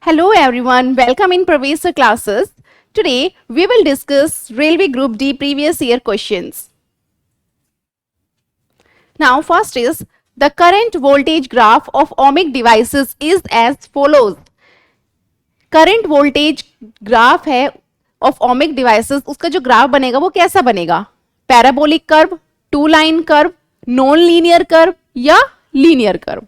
Hello everyone, welcome in Pravesa classes. Today we will discuss Railway Group D previous year questions. Now first is the current voltage graph of ohmic devices is as follows. Current voltage graph है of ohmic devices, उसका जो graph बनेगा वो कैसा बनेगा? Parabolic curve, two line curve, non linear curve या linear curve?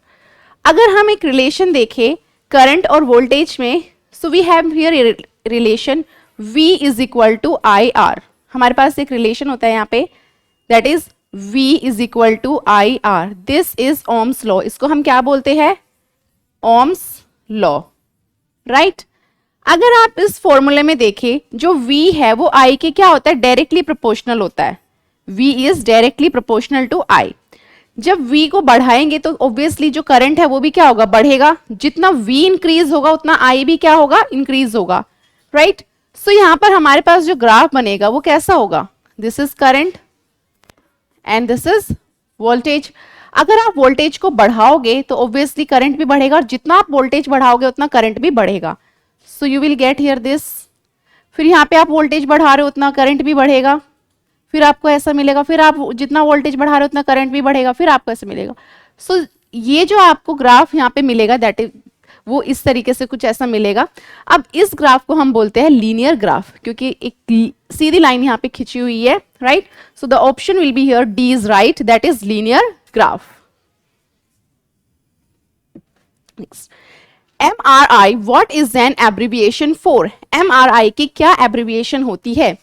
अगर हम एक रिलेशन देखें करंट और वोल्टेज में, so we have here relation V is equal to I R. हमारे पास एक रिलेशन होता है यहाँ पे, that is V is equal to I R. This is Ohm's law. इसको हम क्या बोलते हैं? Ohm's law, right? अगर आप इस फॉर्मूले में देखें, जो V है वो I के क्या होता है? डायरेक्टली प्रोपोर्शनल होता है. V is directly proportional to I. जब V को बढ़ाएंगे तो ऑब्वियसली जो करंट है वो भी क्या होगा? बढ़ेगा. जितना V इंक्रीज होगा उतना I भी क्या होगा? इंक्रीज होगा, राइट? सो यहां पर हमारे पास जो ग्राफ बनेगा वो कैसा होगा? This is current and this is voltage. अगर आप वोल्टेज को बढ़ाओगे तो ऑब्वियसली करंट भी बढ़ेगा, और जितना आप वोल्टेज बढ़ाओगे उतना करंट भी बढ़ेगा. So you will get here this. फिर यहाँ पे आप वोल्टेज बढ़ा रहे हो उतना करंट भी बढ़ेगा, फिर आपको ऐसा मिलेगा. फिर आप जितना वोल्टेज बढ़ा रहे हो उतना करंट भी बढ़ेगा, फिर आपको ऐसा मिलेगा. सो ये जो आपको ग्राफ यहाँ पे मिलेगा दैट इज वो इस तरीके से कुछ ऐसा मिलेगा. अब इस ग्राफ को हम बोलते हैं लीनियर ग्राफ, क्योंकि एक सीधी लाइन यहाँ पे खिंची हुई है, right? So the option will be here D is right, that is linear graph. Next, MRI what is an abbreviation for? MRI की क्या एब्रिविएशन होती है?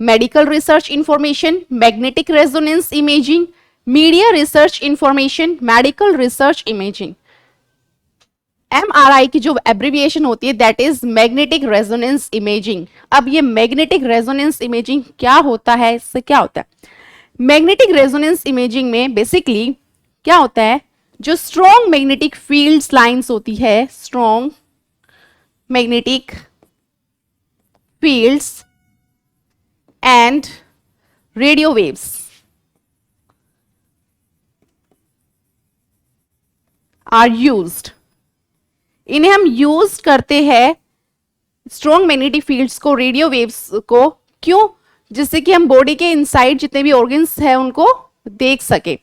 Medical research information, magnetic resonance imaging, media research information, medical research imaging. MRI की जो abbreviation होती है that is magnetic resonance imaging. अब ये मैग्नेटिक रेजोनेंस इमेजिंग क्या होता है? इससे क्या होता है? मैग्नेटिक रेजोनेंस इमेजिंग में बेसिकली क्या होता है? जो स्ट्रॉन्ग मैग्नेटिक फील्ड्स लाइंस होती है, strong magnetic fields and radio waves are used. इन्हें हम यूज करते हैं स्ट्रॉन्ग मैग्नेटिक फील्ड्स को, रेडियो वेव्स को. क्यों? जिससे कि हम बॉडी के इनसाइड जितने भी ऑर्गन्स हैं उनको देख सके.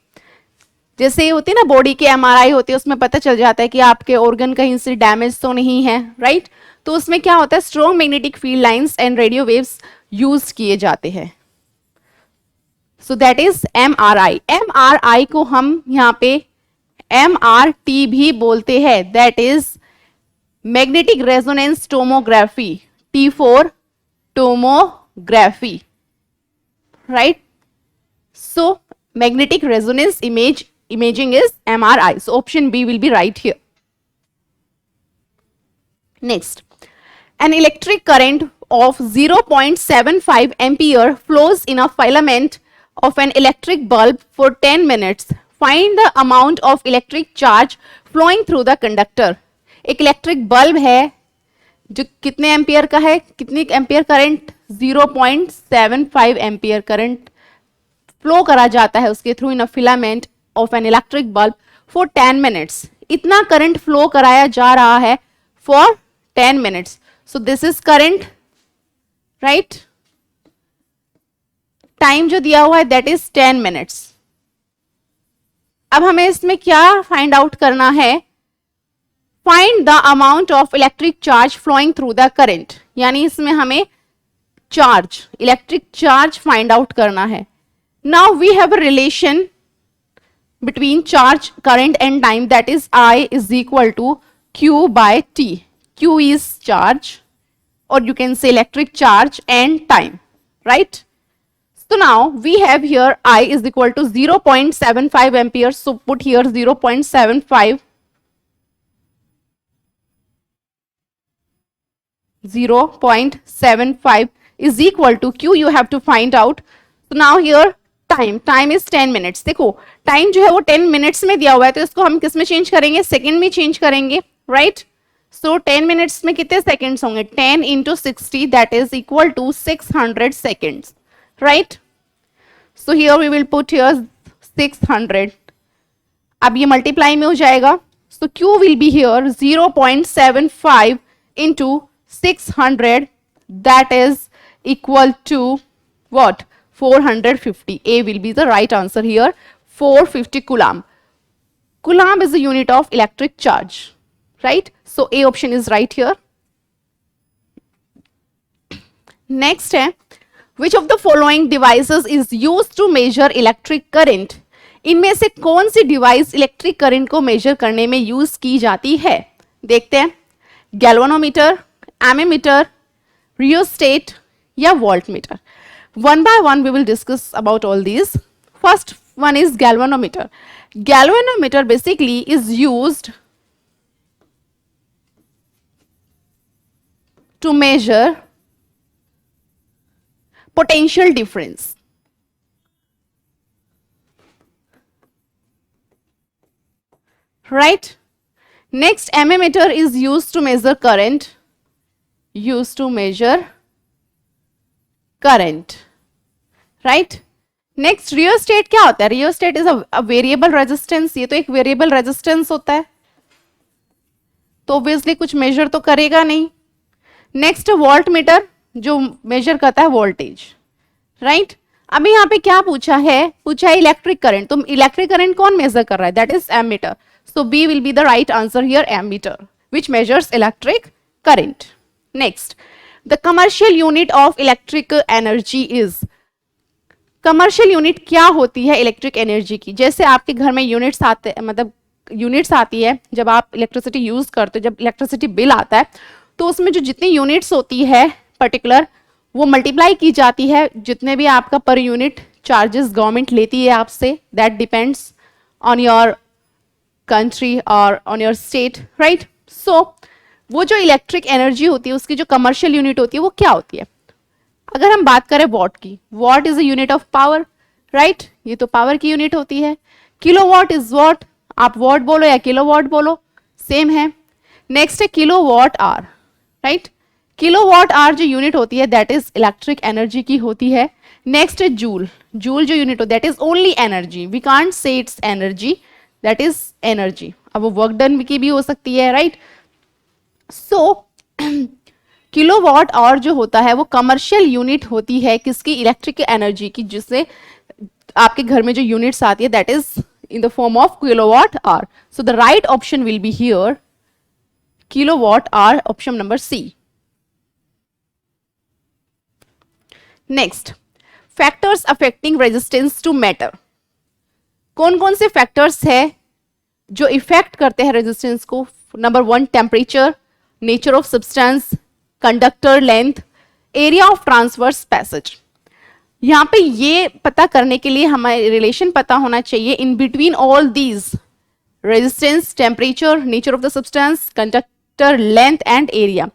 जैसे होती है ना बॉडी के MRI होती है, उसमें पता चल जाता है कि आपके ऑर्गन कहीं से डैमेज तो नहीं है, राइट? तो उसमें क्या होता है? Strong magnetic field lines and radio waves use किए जाते हैं. सो दैट इज MRI. MRI को हम यहाँ पे MRT भी बोलते हैं, that is magnetic resonance tomography. T for tomography, right? So magnetic resonance imaging is MRI. So option B will be right here. Next, an electric current of 0.75 ampere flows in a filament of an electric bulb for 10 minutes. Find the amount of electric charge flowing through the conductor. एक electric bulb है जो कितने ampere का है? कितनी ampere current? 0.75 ampere current flow करा जाता है उसके through in a filament of an electric bulb for 10 minutes. इतना करंट फ्लो कराया जा रहा है for 10 minutes. So this is current, right? Time जो दिया हुआ है दैट इज 10 मिनट्स. अब हमें इसमें क्या फाइंड आउट करना है? Find the amount of electric charge flowing through the current. यानी इसमें हमें charge, electric charge find out करना है. Now we have a relation between charge, current and time, that is I is equal to Q by T. Q is charge, or you can say electric charge, and time, right? So now we have here I is equal to 0.75 amperes. So put here 0.75. 0.75 is equal to Q. You have to find out. So now here time is 10 minutes. देखो time जो है वो 10 minutes में दिया हुआ है, तो इसको हम किस में चेंज करेंगे? सेकंड में चेंज करेंगे, राइट? सो 10 मिनट्स में कितने सेकंड्स होंगे? 10 into 60, that is equal to 600 seconds, right? So here we will put here 600. अब ये मल्टीप्लाई में हो जाएगा. So Q will be here 0.75 into 600, that is equal to what? 450. A will be the right answer here. 450 coulomb. Coulomb is the unit of electric charge, right? So A option is right here. Next है, which of the following devices is used to measure electric current? इनमें से कौन सी device electric current को major करने में use की जाती है? देखते हैं. गैल्वेनोमीटर, एमीमीटर, रियोस्टेट या voltmeter. One by one we will discuss about all these. First one is galvanometer. Galvanometer basically is used to measure potential difference. Right? Next, ammeter is used to measure current. Used to measure current. Right? Next, rheostat क्या होता है? Rheostat is a variable resistance. ये तो एक variable resistance होता है, तो obviously कुछ measure तो करेगा नहीं. Next, voltmeter जो measure करता है voltage. Right? अभी यहाँ पे क्या पूछा है? पूछा है इलेक्ट्रिक करंट. तो इलेक्ट्रिक करंट कौन मेजर कर रहा है? That is ammeter. So B will be the right answer here, ammeter, which measures electric current. Next, the commercial unit of electric energy is. Commercial unit क्या होती है electric energy की? जैसे आपके घर में यूनिट्स आते, मतलब यूनिट्स आती है जब आप इलेक्ट्रिसिटी यूज करते हो, जब इलेक्ट्रिसिटी बिल आता है, तो उसमें जो जितनी यूनिट्स होती है पर्टिकुलर, वो मल्टीप्लाई की जाती है जितने भी आपका पर यूनिट चार्जेस गवर्नमेंट लेती है आपसे. That depends on your country और ऑन योर स्टेट, राइट? सो वो जो इलेक्ट्रिक एनर्जी होती है उसकी जो कमर्शियल यूनिट होती है वो क्या होती है? अगर हम बात करें वॉट की, what is a unit of power, right? ये तो पावर की यूनिट होती है. किलोवाट इज वॉट, आप वॉट बोलो या किलोवाट बोलो, सेम है. नेक्स्ट है kilowatt hour, right? Kilowatt hour जो यूनिट होती है दैट इज इलेक्ट्रिक एनर्जी की होती है. नेक्स्ट है जूल. जूल जो यूनिट होती है that is only energy, we can't say it's energy, that is energy. अब वो वर्क डन की भी हो सकती है, राइट? सो किलोवाट आवर जो होता है वो कमर्शियल यूनिट होती है किसकी? इलेक्ट्रिक एनर्जी की, जिससे आपके घर में जो यूनिट्स आती है that is in the form of kilowatt hour. So the right option will be here, kilowatt hour, option number C. Next, factors affecting resistance to matter. कौन कौन से फैक्टर्स है जो इफेक्ट करते हैं रेजिस्टेंस को? Number 1, temperature, nature of substance, conductor length, area of transverse passage. यहाँ पे ये पता करने के लिए हमें रिलेशन पता होना चाहिए in between all these: resistance, temperature, nature of the substance, conductor length and area.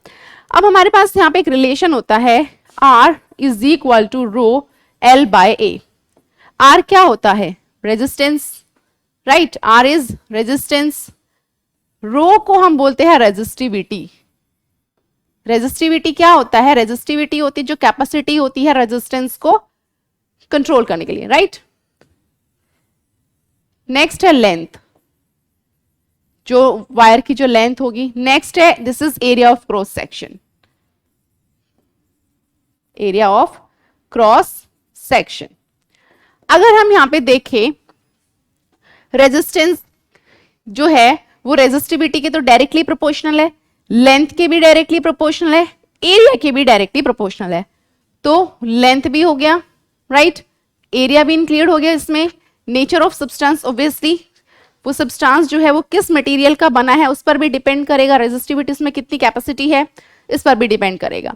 अब हमारे पास यहाँ पे एक रिलेशन होता है, R is equal to rho L by A. R क्या होता है? Resistance, right? R is resistance. Rho को हम बोलते हैं रेजिस्टिविटी. रेजिस्टिविटी क्या होता है? रेजिस्टिविटी होती है जो कैपेसिटी होती है रेजिस्टेंस को कंट्रोल करने के लिए, राइट? नेक्स्ट है लेंथ, जो वायर की जो लेंथ होगी. नेक्स्ट है this is area of cross section. Area of cross section. अगर हम यहां पे देखें, रेजिस्टेंस जो है वो रेजिस्टिविटी के तो डायरेक्टली प्रोपोर्शनल है, लेंथ के भी डायरेक्टली प्रोपोर्शनल है, एरिया के भी डायरेक्टली प्रोपोर्शनल है. तो लेंथ भी हो गया, राइट? एरिया भी इंक्लूड हो गया इसमें. नेचर ऑफ सब्सटेंस, ऑब्वियसली वो सब्सटेंस जो है वो किस मटेरियल का बना है उस पर भी डिपेंड करेगा. रेजिस्टिविटी इसमें कितनी कैपेसिटी है इस पर भी डिपेंड करेगा.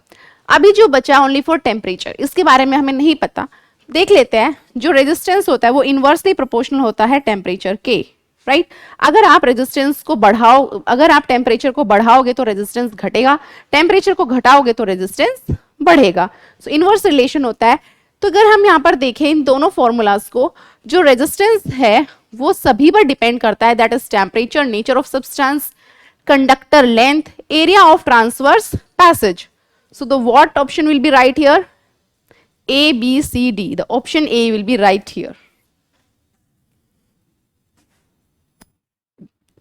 अभी जो बचा ओनली फॉर टेम्परेचर, इसके बारे में हमें नहीं पता, देख लेते हैं. जो रेजिस्टेंस होता है वो इनवर्सली प्रोपोर्शनल होता है टेम्परेचर के, राइट? अगर आप रेजिस्टेंस को बढ़ाओ, अगर आप टेम्परेचर को बढ़ाओगे तो रेजिस्टेंस घटेगा, टेम्परेचर को घटाओगे तो रेजिस्टेंस बढ़ेगा. सो इनवर्स रिलेशन होता है. तो अगर हम यहाँ पर देखें इन दोनों फॉर्मूलाज को, जो रेजिस्टेंस है वो सभी पर डिपेंड करता है, that is temperature, nature of substance, conductor length, area of transverse passage. So the what option will be right here? A, B, C, D. The option A will be right here.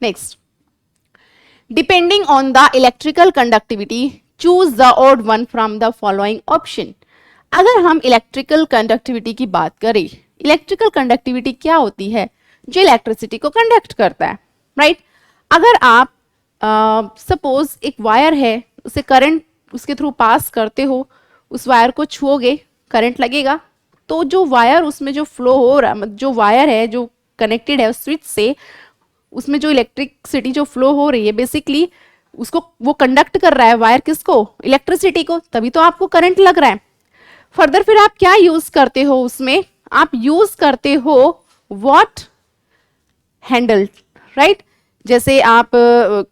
Next, depending on the electrical conductivity choose the odd one from the following option. अगर हम electrical conductivity की बात करें, electrical conductivity क्या होती है? जो electricity को कंडक्ट करता है, राइट? अगर आप सपोज एक वायर है, उसे करंट उसके थ्रू पास करते हो, उस वायर को छुओगे, करंट लगेगा, तो जो वायर उसमें जो फ्लो हो रहा, जो वायर है जो कनेक्टेड है स्विच से, उसमें जो इलेक्ट्रिसिटी जो फ्लो हो रही है, बेसिकली उसको वो कंडक्ट कर रहा है, वायर किसको? इलेक्ट्रिसिटी को, तभी तो आपको करंट लग रहा है। फर्दर फिर आप क्या यूज करते हो उसमें? आप यूज करते हो व्हाट? Handle, right? जैसे आप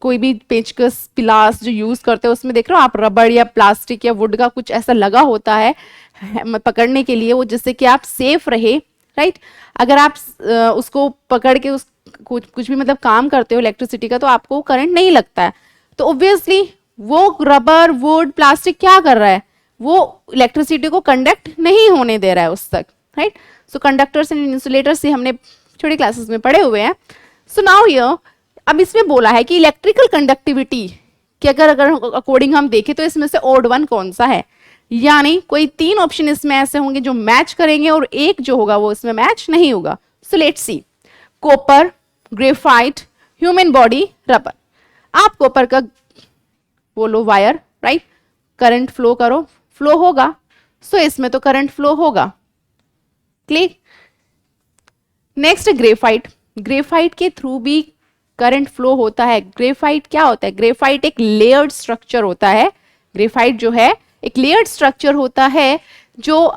कोई भी पेचकस पिलास जो यूज करते हो, उसमें देख रहे हो आप रबड़ या प्लास्टिक या वुड का कुछ ऐसा लगा होता है पकड़ने के लिए, वो जिससे कि आप सेफ रहे, राइट? अगर आप उसको पकड़ के उस कुछ भी मतलब काम करते हो इलेक्ट्रिसिटी का, तो आपको करंट नहीं लगता है। तो ऑब्वियसली वो रबर, वुड, प्लास्टिक क्या कर रहा है? वो इलेक्ट्रिसिटी को कंडक्ट नहीं होने दे रहा है उस तक, right? So conductors and insulators से हमने छोटी क्लासेस में पढ़े हुए हैं। सो नाउ हियर, अब इसमें बोला है कि इलेक्ट्रिकल कंडक्टिविटी कि अगर अकॉर्डिंग हम देखें तो इसमें से ऑड वन कौन सा है, यानी कोई 3 ऑप्शन इसमें ऐसे होंगे जो मैच करेंगे और एक जो होगा वो इसमें मैच नहीं होगा। So let's see, copper, graphite, human body, rubber. आप कॉपर का बोलो वायर, राइट? करंट फ्लो करो, फ्लो होगा, सो इसमें तो करंट फ्लो होगा, क्लियर? नेक्स्ट ग्रेफाइट, ग्रेफाइट के थ्रू भी करंट फ्लो होता है। ग्रेफाइट क्या होता है? ग्रेफाइट एक लेयर्ड स्ट्रक्चर होता है। ग्रेफाइट जो है एक लेयर्ड स्ट्रक्चर होता है जो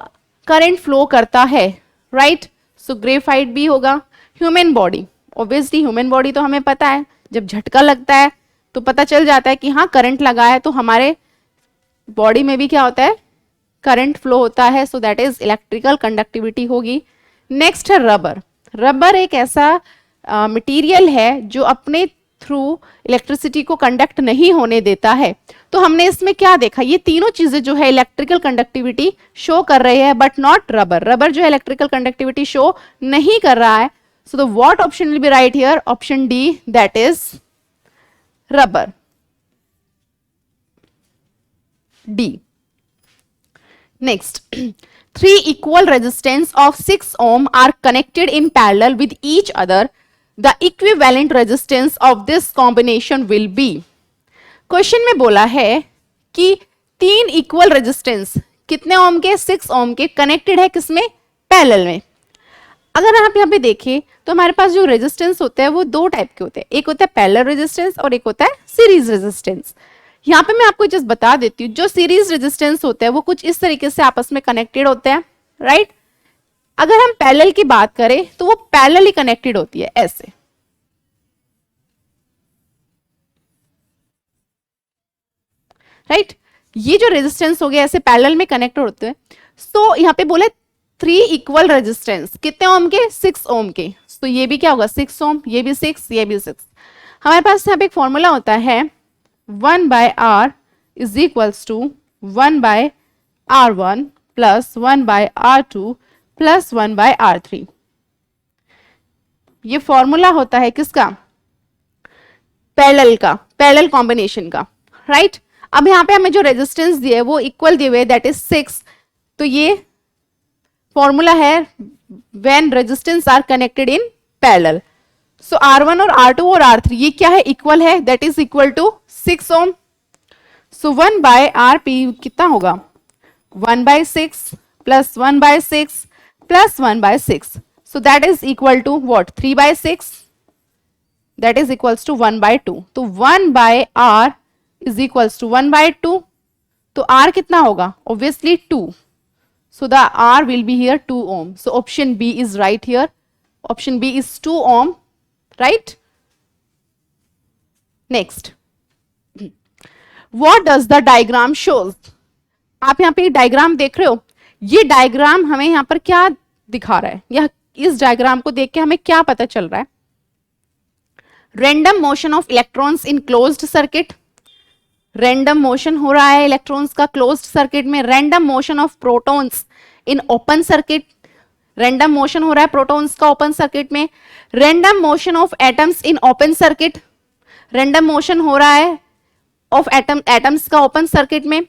करंट फ्लो करता है, राइट? सो ग्रेफाइट भी होगा। Human body, obviously human body तो हमें पता है, जब झटका लगता है तो पता चल जाता है कि हाँ करंट लगा है, तो हमारे बॉडी में भी क्या होता है? करंट फ्लो होता है। So that is electrical conductivity होगी। नेक्स्ट है रबर। रबर एक ऐसा मटेरियल है जो अपने थ्रू इलेक्ट्रिसिटी को कंडक्ट नहीं होने देता है। तो हमने इसमें क्या देखा? ये तीनों चीजें जो है इलेक्ट्रिकल कंडक्टिविटी शो कर रही है, बट नॉट रबर। रबर जो है इलेक्ट्रिकल कंडक्टिविटी शो नहीं कर रहा है। So the what option will be right here? Option D, that is rubber, D. Next, 3 equal resistance of 6 ohm are connected in parallel with each other. The equivalent resistance of this combination will be. Question में बोला है कि 3 equal resistance कितने ओम के? 6 ओम के, connected है किसमें? Parallel में। अगर आप यहाँ पे देखें तो हमारे पास जो रेजिस्टेंस होते हैं वो 2 टाइप के होते हैं, एक होता है पैरेलल रेजिस्टेंस और एक होता है सीरीज रेजिस्टेंस। यहाँ पे मैं आपको जस्ट बता देती हूँ, जो सीरीज रेजिस्टेंस होते हैं वो कुछ इस तरीके से आपस में कनेक्टेड होते हैं, राइट? अगर हम पैरेलल की बात करें तो वो पैरेलली कनेक्टेड होती है ऐसे, राइट? ये जो रेजिस्टेंस हो गया ऐसे पैरेलल में कनेक्ट होते हैं। सो यहाँ पे बोले 3 इक्वल रेजिस्टेंस कितने ओम के? 6 ओम के। तो ये भी क्या होगा? 6 ओम, ये भी 6, ये भी 6। हमारे पास यहाँ पे एक फॉर्मूला होता है 1/R is equals to 1/R1 plus 1/R2 plus 1/R3। ये फॉर्मूला होता है किसका? पैरेलल का, पैरेलल कॉम्बिनेशन का, राइट? अब यहाँ पे हमें जो रेजिस्टेंस दिए है वो इक्वल दिए हुए, दैट इज 6। तो ये फॉर्मूला है when resistance R connected in parallel. So R1 और R2 और R3 ये क्या है? इक्वल है, that is equal to 6 ohm. So 1/RP कितना होगा? 1/6 plus 1/6 plus 1/6। So that is equal to what? 3/6, that is equals to 1/2। तो 1/R इज इक्वल्स टू 1/2। तो R कितना होगा? Obviously 2। So the R will be here 2 ohm. So option B is right here, option B is 2 ohm, right? Next, What does the diagram shows? आप यहाँ पे diagram देख रहे हो, ये डायग्राम हमें यहाँ पर क्या दिखा रहा है? यह इस डायग्राम को देख के हमें क्या पता चल रहा है? Random motion of electrons in closed circuit. Random motion हो रहा है इलेक्ट्रॉन्स का क्लोज्ड सर्किट में। Random motion of protons in open circuit. Random motion हो रहा है प्रोटॉन्स का ओपन सर्किट में। Random motion of atoms in open circuit. Random motion हो रहा है ऑफ एटम्स का ओपन सर्किट में,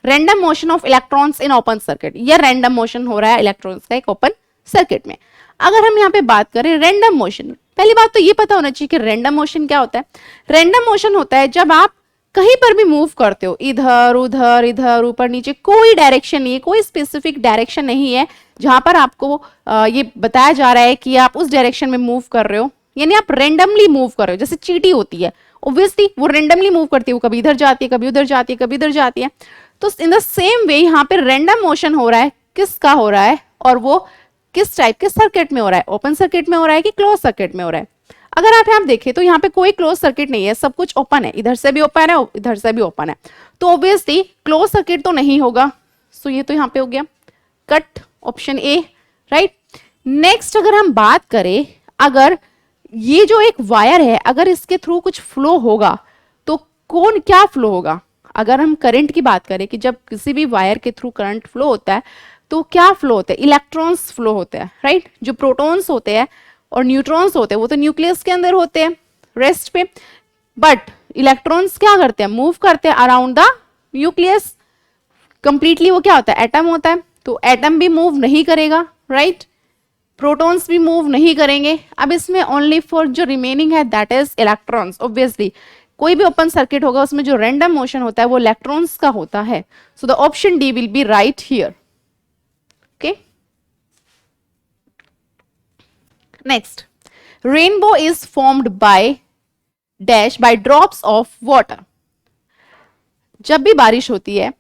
random motion of electrons in open circuit, या रैंडम मोशन हो रहा है इलेक्ट्रॉन्स का एक ओपन सर्किट में। अगर हम यहाँ पे बात करें रैंडम मोशन, पहली बात तो ये पता होना चाहिए कि रैंडम मोशन क्या होता है। रैंडम मोशन होता है जब आप कहीं पर भी मूव करते हो, इधर उधर इधर ऊपर नीचे, कोई डायरेक्शन नहीं है, कोई स्पेसिफिक डायरेक्शन नहीं है जहां पर आपको ये बताया जा रहा है कि आप उस डायरेक्शन में मूव कर रहे हो, यानी आप रेंडमली मूव कर रहे हो। जैसे चींटी होती है, ऑब्वियसली वो रेंडमली मूव करती है, वो कभी इधर जाती है, कभी उधर जाती है, कभी इधर जाती है। तो इन द सेम वे यहाँ पे रेंडम मोशन हो रहा है, किसका हो रहा है और वो किस टाइप के सर्किट में हो रहा है, ओपन सर्किट में हो रहा है कि क्लोज सर्किट में हो रहा है। अगर आप यहाँ देखें तो यहाँ पे कोई क्लोज सर्किट नहीं है, सब कुछ ओपन है, इधर से भी ओपन है, इधर से भी ओपन है, तो ऑब्वियसली क्लोज सर्किट तो नहीं होगा। सो ये तो यहाँ पे हो गया cut, option A, right. Next अगर हम बात करें, अगर ये जो एक वायर है अगर इसके थ्रू कुछ फ्लो होगा तो कौन क्या फ्लो होगा। अगर हम करंट की बात करें कि जब किसी भी वायर के थ्रू करंट फ्लो होता है तो क्या फ्लो होता है, इलेक्ट्रॉन्स फ्लो होते हैं, राइट। जो प्रोटॉन्स होते हैं और न्यूट्रॉन्स होते हैं वो तो न्यूक्लियस के अंदर होते हैं रेस्ट पे, बट इलेक्ट्रॉन्स क्या करते हैं, मूव करते हैं अराउंड द न्यूक्लियस। कंप्लीटली वो क्या होता है, एटम होता है, तो एटम भी मूव नहीं करेगा, राइट। प्रोटॉन्स भी मूव नहीं करेंगे। अब इसमें ओनली फॉर जो रिमेनिंग है दैट इज इलेक्ट्रॉन्स। ऑब्वियसली कोई भी ओपन सर्किट होगा उसमें जो रैंडम मोशन होता है वो इलेक्ट्रॉन्स का होता है। So the option D will be right here. Okay, next, rainbow is formed by dash by drops of water. जब भी बारिश होती है,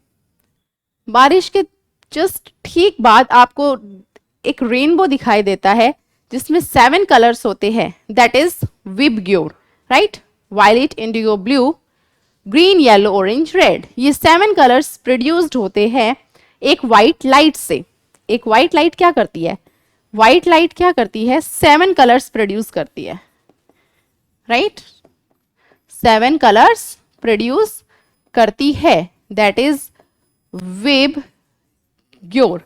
बारिश के जस्ट ठीक बाद आपको एक रेनबो दिखाई देता है जिसमें 7 कलर्स होते हैं, that is VIBGYOR, right. Violet, indigo, blue, green, yellow, orange, red, ये 7 कलर्स प्रोड्यूस्ड होते हैं एक व्हाइट लाइट से। एक व्हाइट लाइट क्या करती है, व्हाइट लाइट क्या करती है, 7 कलर्स प्रोड्यूस करती है, राइट। 7 कलर्स प्रोड्यूस करती है, that is VIBGYOR.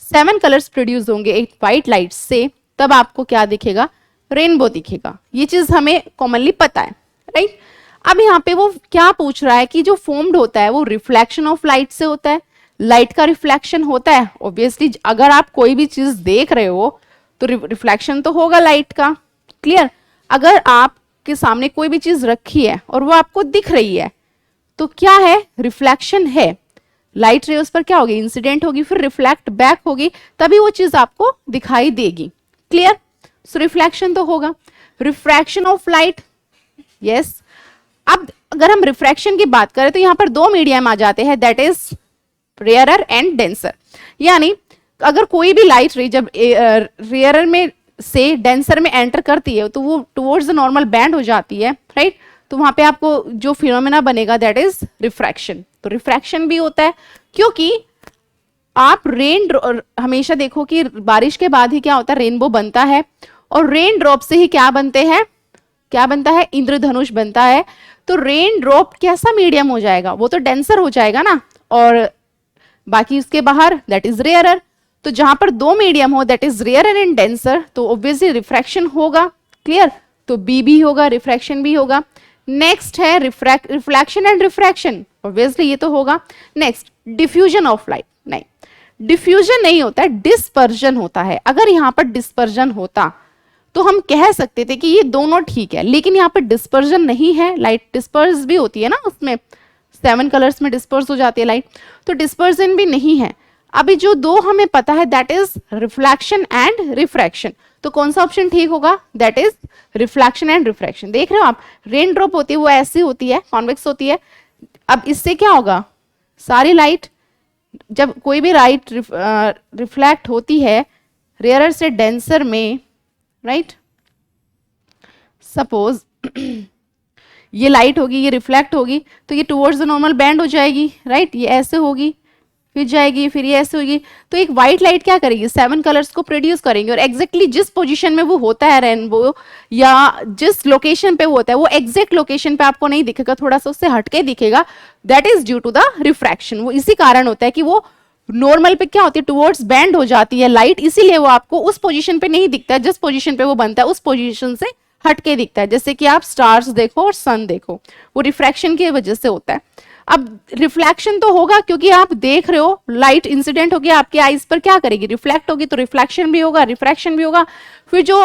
7 colours produce होंगे एक व्हाइट लाइट से, तब आपको क्या दिखेगा, रेनबो दिखेगा। ये चीज हमें कॉमनली पता है, राइट। अब यहाँ पे वो क्या पूछ रहा है कि जो फॉर्म्ड होता है वो रिफ्लेक्शन ऑफ लाइट से होता है, लाइट का रिफ्लेक्शन होता है। ऑब्वियसली अगर आप कोई भी चीज देख रहे हो तो रिफ्लेक्शन तो होगा लाइट का, क्लियर। अगर आपके सामने कोई भी चीज रखी है और वो आपको दिख रही है तो क्या है, रिफ्लेक्शन है। लाइट रे उस पर क्या होगी, इंसिडेंट होगी, फिर रिफ्लेक्ट बैक होगी, तभी वो चीज आपको दिखाई देगी, क्लियर। सो रिफ्लेक्शन तो होगा। Refraction of light, yes. अब अगर हम रिफ्रैक्शन की बात करें तो यहां पर 2 मीडियम आ जाते हैं, that is rarer and denser. यानी अगर कोई भी लाइट रे जब रेयरर में से डेंसर में एंटर करती है तो वो टुवर्ड्स द नॉर्मल बैंड हो जाती है, राइट। तो वहां पे आपको जो फिनोमेना बनेगा दैट इज रिफ्रैक्शन। तो रिफ्रैक्शन भी होता है क्योंकि आप हमेशा देखो कि बारिश के बाद ही क्या होता है, रेनबो बनता है, और रेन ड्रॉप से ही क्या बनते हैं, क्या बनता है, इंद्रधनुष बनता है। तो रेन ड्रॉप कैसा मीडियम हो जाएगा, वो तो डेंसर हो जाएगा ना, और बाकी उसके बाहर दैट इज रेयरर। तो जहां पर 2 मीडियम हो that is rarer and denser, तो ऑब्वियसली रिफ्रैक्शन होगा, क्लियर। तो बी भी होगा, रिफ्रैक्शन भी होगा। नेक्स्ट है रिफ्लेक्शन एंड रिफ्रैक्शन, ऑब्वियसली ये तो होगा। नेक्स्ट, डिफ्यूजन ऑफ लाइट, नहीं, डिफ्यूजन नहीं होता है, डिस्पर्जन होता है। अगर यहां पर डिस्पर्जन होता तो हम कह सकते थे कि ये दोनों ठीक है, लेकिन यहाँ पर डिस्पर्जन नहीं है, लाइट डिस्पर्स भी होती है ना, उसमें 7 कलर्स में डिस्पर्स हो जाती है लाइट, तो डिस्पर्जन भी नहीं है। अभी जो 2 हमें पता है that is reflection and refraction, तो कौन सा ऑप्शन ठीक होगा, that is reflection and refraction. देख रहे हो आप, रेन ड्रॉप होती है वो ऐसी होती है, कॉन्वेक्स होती है। अब इससे क्या होगा, सारी लाइट, जब कोई भी लाइट रिफ्लेक्ट होती है रेयरर से डेंसर में, राइट, सपोज ये लाइट होगी, ये रिफ्लेक्ट होगी, तो ये टुवर्ड्स द नॉर्मल बैंड हो जाएगी, राइट। ये ऐसे होगी, फिर जाएगी, फिर ये ऐसे होगी। तो एक व्हाइट लाइट क्या करेगी, 7 कलर्स को प्रोड्यूस करेंगे, और एग्जैक्टली जिस पोजीशन में वो होता है रेनबो, या जिस लोकेशन पे वो होता है, वो एग्जैक्ट लोकेशन पे आपको नहीं दिखेगा, थोड़ा सा उससे हटके दिखेगा, that is due to the refraction. वो इसी कारण होता है कि वो नॉर्मल पे क्या होती है, टुवर्ड्स बैंड हो जाती है लाइट, इसीलिए वो आपको उस पोजीशन पे नहीं दिखता है, जिस पोजीशन पे वो बनता है उस पोजीशन से हटके दिखता है, जैसे कि आप स्टार्स देखो और सन देखो, वो रिफ्रैक्शन की वजह से होता है। अब रिफ्लेक्शन तो होगा क्योंकि आप देख रहे हो, लाइट इंसिडेंट होगी आपके आईज पर, क्या करेगी, रिफ्लेक्ट होगी, तो रिफ्लेक्शन भी होगा, रिफ्रैक्शन भी होगा। फिर जो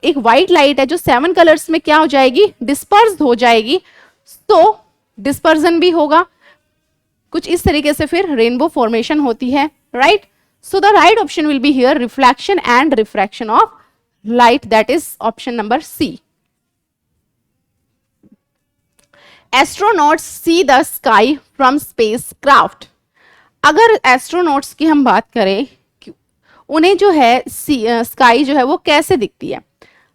एक व्हाइट लाइट है जो 7 कलर्स में क्या हो जाएगी, डिस्पर्स हो जाएगी, तो डिस्पर्जन भी होगा। कुछ इस तरीके से फिर रेनबो फॉर्मेशन होती है, right. So the right option will be here reflection and refraction of light, that is option number C. Astronauts see the sky from spacecraft. अगर एस्ट्रोनॉट्स की हम बात करें, उन्हें जो है स्काई जो है वो कैसे दिखती है,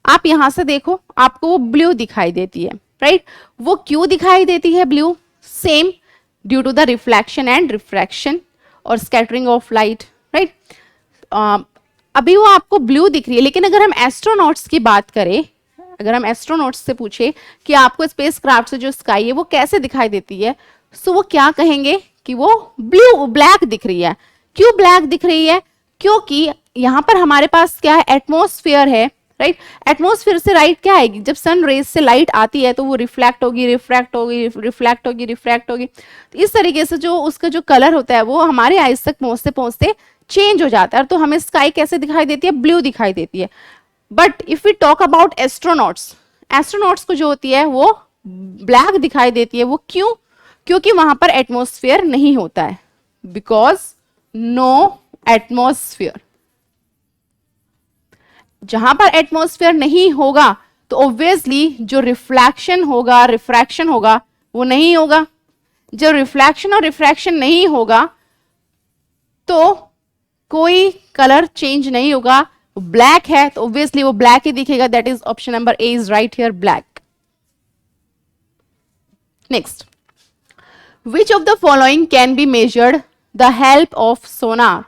आप यहां से देखो, आपको वो ब्लू दिखाई देती है, राइट। वो क्यों दिखाई देती है blue, same due to the reflection and refraction और स्कैटरिंग ऑफ लाइट, राइट। अभी वो आपको ब्लू दिख रही है, लेकिन अगर हम एस्ट्रोनॉट्स की बात करें, अगर हम एस्ट्रोनॉट्स से पूछे कि आपको स्पेसक्राफ्ट से जो स्काई है वो कैसे दिखाई देती है, सो वो क्या कहेंगे कि वो ब्लू ब्लैक दिख रही है। क्यों ब्लैक दिख रही है, क्योंकि यहां पर हमारे पास क्या है, एटमॉस्फेयर है, राइट। एटमॉस्फेयर से लाइट क्या आएगी, जब सन रेज से लाइट आती है तो वो रिफ्लेक्ट होगी, रिफ्रैक्ट होगी, रिफ्लेक्ट होगी, रिफ्रैक्ट होगी। तो इस तरीके से जो उसका जो कलर होता है वो हमारे आइज तक पहुंचते पहुंचते चेंज हो जाता है, तो हमें स्काई कैसे दिखाई देती है, ब्लू दिखाई देती है। But if we talk about astronauts, astronauts को जो होती है वो ब्लैक दिखाई देती है। वो क्यों, क्योंकि वहां पर एटमॉस्फेयर नहीं होता है, बिकॉज नो एटमॉस्फेयर। जहां पर एटमॉस्फेयर नहीं होगा तो ऑब्वियसली जो रिफ्लेक्शन होगा, रिफ्रैक्शन होगा, वो नहीं होगा। जब रिफ्लेक्शन और रिफ्रैक्शन नहीं होगा तो कोई कलर चेंज नहीं होगा। ब्लैक है तो ऑब्वियसली वो ब्लैक ही दिखेगा, that is option number A is right here, black. Next, which of the following can be measured the help of sonar.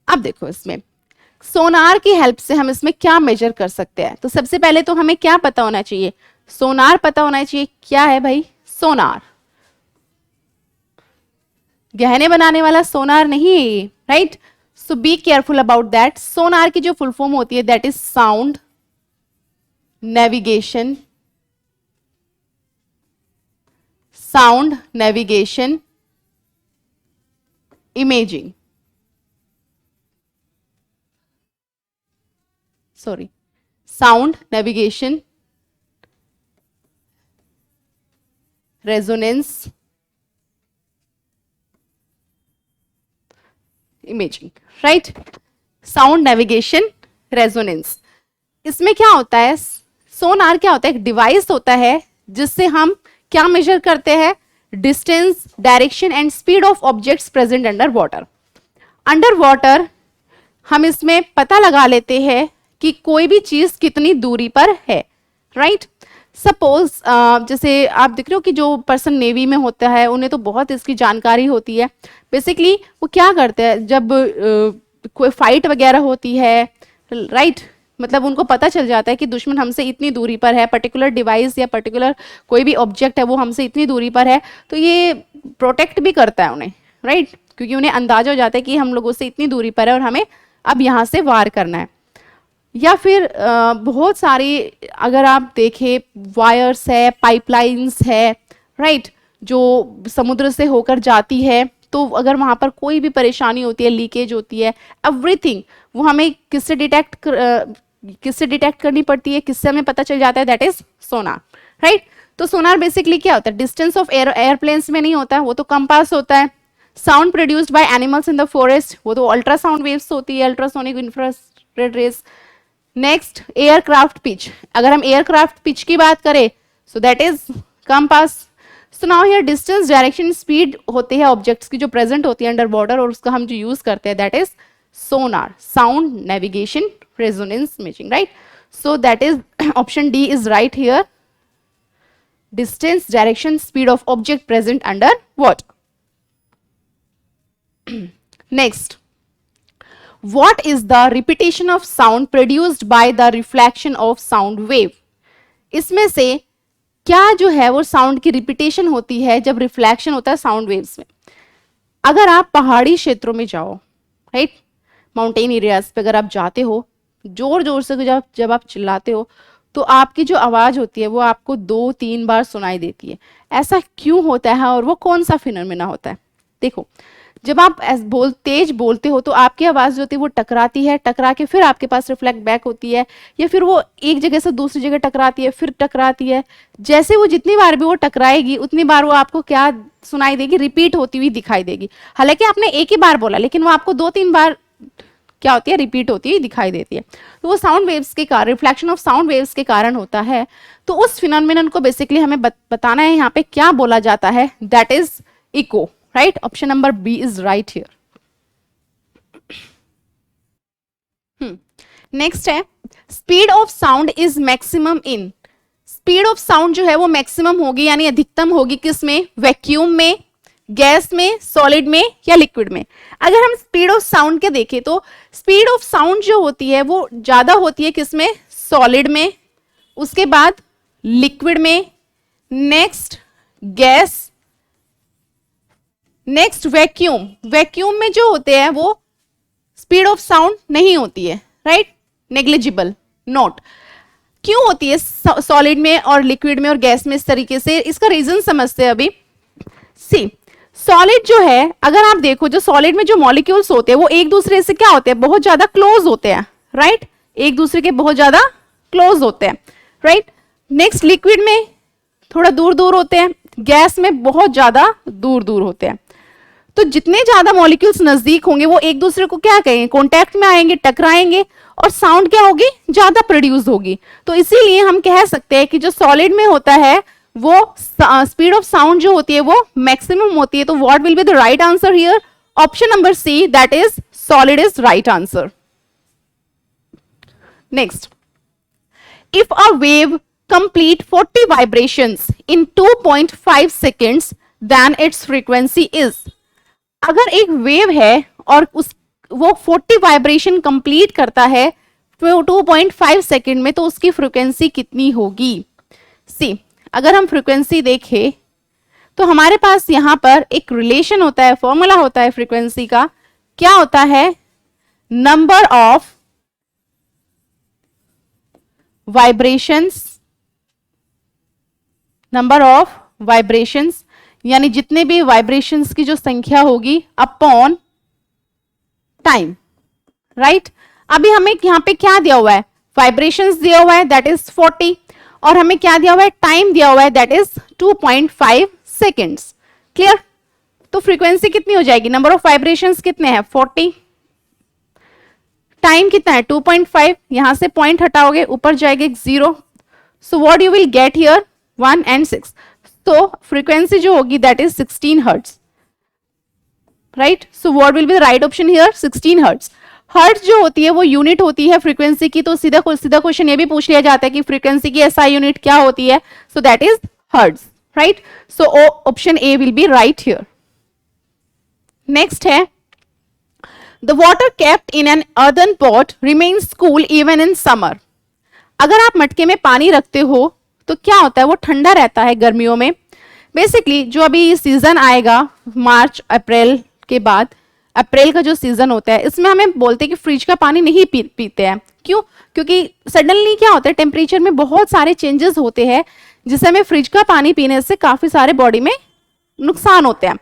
अब देखो इसमें सोनार की हेल्प से हम इसमें क्या मेजर कर सकते हैं। तो सबसे पहले तो हमें क्या पता होना चाहिए, सोनार पता होना चाहिए। क्या है भाई सोनार, गहने बनाने वाला सोनार नहीं है, right. So be careful about that. Sonar की जो फुल फॉर्म होती है that is sound navigation, sound navigation imaging, sorry, sound navigation resonance imaging, right. Sound navigation resonance, इसमें क्या होता है, सोनार क्या होता है, एक डिवाइस होता है जिससे हम क्या मेजर करते हैं, distance, direction and speed of objects present under water. Under water हम इसमें पता लगा लेते हैं कि कोई भी चीज कितनी दूरी पर है, राइट। सपोज जैसे आप देख रहे हो कि जो पर्सन नेवी में होता है उन्हें तो बहुत इसकी जानकारी होती है। बेसिकली वो क्या करते हैं, जब कोई फाइट वगैरह होती है, राइट, मतलब उनको पता चल जाता है कि दुश्मन हमसे इतनी दूरी पर है, पर्टिकुलर डिवाइस या पर्टिकुलर कोई भी ऑब्जेक्ट है वो हमसे इतनी दूरी पर है, तो ये प्रोटेक्ट भी करता है उन्हें, राइट, क्योंकि उन्हें अंदाजा हो जाता है कि हम लोगों से इतनी दूरी पर है और हमें अब यहाँ से वार करना है। या फिर बहुत सारी अगर आप देखें वायर्स है, पाइपलाइंस है, राइट, जो समुद्र से होकर जाती है, तो अगर वहां पर कोई भी परेशानी होती है, लीकेज होती है, एवरीथिंग वो हमें किससे डिटेक्ट करनी पड़ती है, किससे हमें पता चल जाता है, दैट इज सोनार, राइट। तो सोनार बेसिकली क्या होता है, डिस्टेंस ऑफ एयरप्लेन्स में नहीं होता है, वो तो कंपास होता है। Sound produced by animals in the forest, वो तो अल्ट्रासाउंड वेव्स होती है, ultrasonic infrared rays. Next aircraft pitch, अगर हम एयरक्राफ्ट पिच की बात करें सो that is compass. So now here distance, direction, speed होती है ऑब्जेक्ट्स की जो प्रेजेंट होती है अंडर वाटर और उसका हम जो यूज करते हैं that is Sonar, sound navigation resonance imaging, right. So that is option D is right here, distance, direction, speed of object present under water. Next, what is the repetition of sound produced by the reflection of sound wave। इसमें से क्या जो है वो sound की repetition होती है जब रिफ्लेक्शन होता है साउंड वेव्स में। अगर आप पहाड़ी क्षेत्रों में जाओ, राइट, माउंटेन एरियाज पे अगर आप जाते हो, जोर जोर से जब आप चिल्लाते हो तो आपकी जो आवाज होती है वो आपको 2-3 बार सुनाई देती है। ऐसा क्यों होता है और वो कौन सा फिनोमेना होता है? देखो, जब आप तेज बोलते हो तो आपकी आवाज जो होती है वो टकराती है, टकरा के फिर आपके पास रिफ्लेक्ट बैक होती है, या फिर वो एक जगह से दूसरी जगह टकराती है, फिर टकराती है। जैसे वो जितनी बार भी वो टकराएगी उतनी बार वो आपको क्या सुनाई देगी? रिपीट होती हुई दिखाई देगी। हालांकि आपने एक ही बार बोला, लेकिन वो आपको 2-3 बार क्या होती है? रिपीट होती हुई दिखाई देती है। तो वो साउंड वेव्स के कारण, रिफ्लेक्शन ऑफ साउंड वेव्स के कारण होता है। तो उस फिनोमेनन को बेसिकली हमें बताना है यहाँ पे क्या बोला जाता है, that is echo. Right, option number B is right here. Next है, speed of sound is maximum in. Speed of sound जो है वो मैक्सिमम होगी यानी अधिकतम होगी किस में? वैक्यूम में, गैस में, सॉलिड में या लिक्विड में? अगर हम स्पीड ऑफ साउंड के देखें तो स्पीड ऑफ साउंड जो होती है वो ज्यादा होती है किस में? सॉलिड में, उसके बाद लिक्विड में, next gas, next vacuum. Vacuum में जो होते हैं वो स्पीड ऑफ साउंड नहीं होती है, राइट, नेग्लिजिबल, नॉट। क्यों होती है सॉलिड में और लिक्विड में और गैस में इस तरीके से? इसका रीजन समझते हैं अभी। सी, सॉलिड जो है, अगर आप देखो जो सॉलिड में जो मॉलिक्यूल्स होते हैं वो एक दूसरे से क्या होते हैं? बहुत ज्यादा क्लोज होते हैं, राइट, एक दूसरे के बहुत ज्यादा क्लोज होते हैं, राइट। नेक्स्ट लिक्विड में थोड़ा दूर दूर होते हैं, गैस में बहुत ज्यादा दूर दूर होते हैं। तो जितने ज्यादा मॉलिक्यूल्स नजदीक होंगे वो एक दूसरे को क्या कहेंगे? कॉन्टैक्ट में आएंगे, टकराएंगे, और साउंड क्या होगी? ज्यादा प्रोड्यूस होगी। तो इसीलिए हम कह सकते हैं कि जो सॉलिड में होता है वो स्पीड ऑफ साउंड जो होती है वो मैक्सिमम होती है। तो what will be the right answer here? Option number C, that is solid is right answer. Next, if a wave complete 40 vibrations in 2.5 seconds then its frequency is। अगर एक wave है और वो 40 वाइब्रेशन कंप्लीट करता है 2.5 second में, तो उसकी फ्रीक्वेंसी कितनी होगी? सी, अगर हम फ्रीक्वेंसी देखें तो हमारे पास यहां पर एक रिलेशन होता है, फॉर्मूला होता है फ्रीक्वेंसी का। क्या होता है? Number of vibrations, number of vibrations यानी जितने भी वाइब्रेशंस की जो संख्या होगी अपॉन टाइम, राइट। अभी हमें यहां पे क्या दिया हुआ है? वाइब्रेशंस दिया हुआ है, दैट इज 40, और हमें क्या दिया हुआ है? टाइम दिया हुआ है, दैट इज 2.5 सेकेंड्स। क्लियर? तो फ्रीक्वेंसी कितनी हो जाएगी? नंबर ऑफ वाइब्रेशंस कितने हैं? 40, टाइम कितना है? 2.5, यहां से पॉइंट हटाओगे ऊपर जाएगा 0, सो what you will get here? 1 and 6। तो फ्रीक्वेंसी जो होगी that is 16 hertz, right. So what will be the right option here? 16 hertz. Hertz जो होती है वो यूनिट होती है फ्रीक्वेंसी की। तो सीधा क्वेश्चन ये भी पूछ लिया जाता है कि फ्रीक्वेंसी की एसआई यूनिट क्या होती है? So that is hertz, right. So option A will be right here. Next है, the water kept in an earthen pot remains cool even in summer. अगर आप मटके में पानी रखते हो तो क्या होता है? वो ठंडा रहता है गर्मियों में। बेसिकली जो अभी सीजन आएगा मार्च अप्रैल के बाद, अप्रैल का जो सीजन होता है इसमें हमें बोलते हैं कि फ्रिज का पानी नहीं पीते हैं। क्यों? क्योंकि सडनली क्या होता है, टेम्परेचर में बहुत सारे चेंजेस होते हैं जिससे हमें फ्रिज का पानी पीने से काफी सारे बॉडी में नुकसान होते हैं।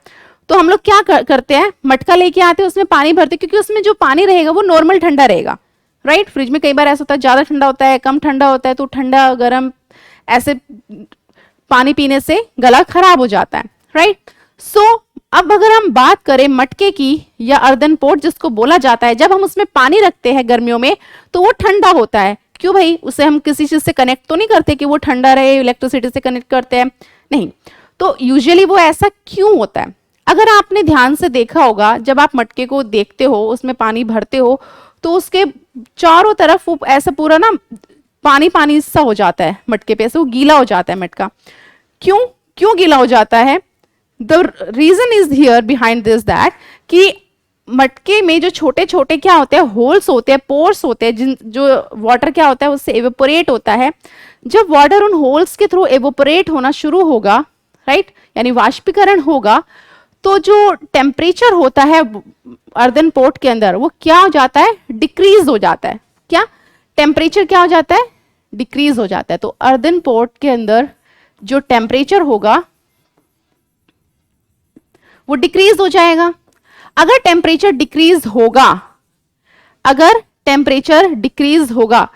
तो हम लोग क्या करते हैं? मटका लेके आते हैं, उसमें पानी भरते हैं, क्योंकि उसमें जो पानी रहेगा वो नॉर्मल ठंडा रहेगा, राइट। फ्रिज में कई बार ऐसा होता है ज्यादा ठंडा होता है, कम ठंडा होता है, तो ठंडा गर्म ऐसे पानी पीने से गला खराब हो जाता है, राइट। सो अब अगर हम बात करें मटके की या अर्दन पोट जिसको बोला जाता है, जब हम उसमें पानी रखते हैं गर्मियों में तो वो ठंडा होता है। क्यों भाई? उसे हम किसी चीज से कनेक्ट तो नहीं करते कि वो ठंडा रहे, इलेक्ट्रिसिटी से कनेक्ट करते हैं, नहीं। तो यूजुअली वो ऐसा क्यों होता है? अगर आपने ध्यान से देखा होगा, जब आप मटके को देखते हो, उसमें पानी भरते हो, तो उसके चारों तरफ वो ऐसा पूरा ना पानी पानी सा हो जाता है मटके पे, ऐसे वो गीला हो जाता है मटका। क्यों क्यों गीला हो जाता है? The reason is here behind this that कि मटके में जो छोटे छोटे क्या होते हैं? होल्स होते हैं, पोर्स होते हैं, जिन जो वाटर क्या होता है उससे एवेपोरेट होता है। जब वाटर उन होल्स के थ्रू एवेपोरेट होना शुरू होगा, राइट, यानी वाष्पीकरण होगा, तो जो टेम्परेचर होता है अर्दन पोर्ट के अंदर वो क्या हो जाता है? डिक्रीज हो जाता है। क्या टेम्परेचर क्या हो जाता है? डिक्रीज हो जाता है। तो अर्दन पोर्ट के अंदर जो टेम्परेचर होगा वो डिक्रीज हो जाएगा। अगर टेम्परेचर डिक्रीज होगा, अगर टेम्परेचर डिक्रीज होगा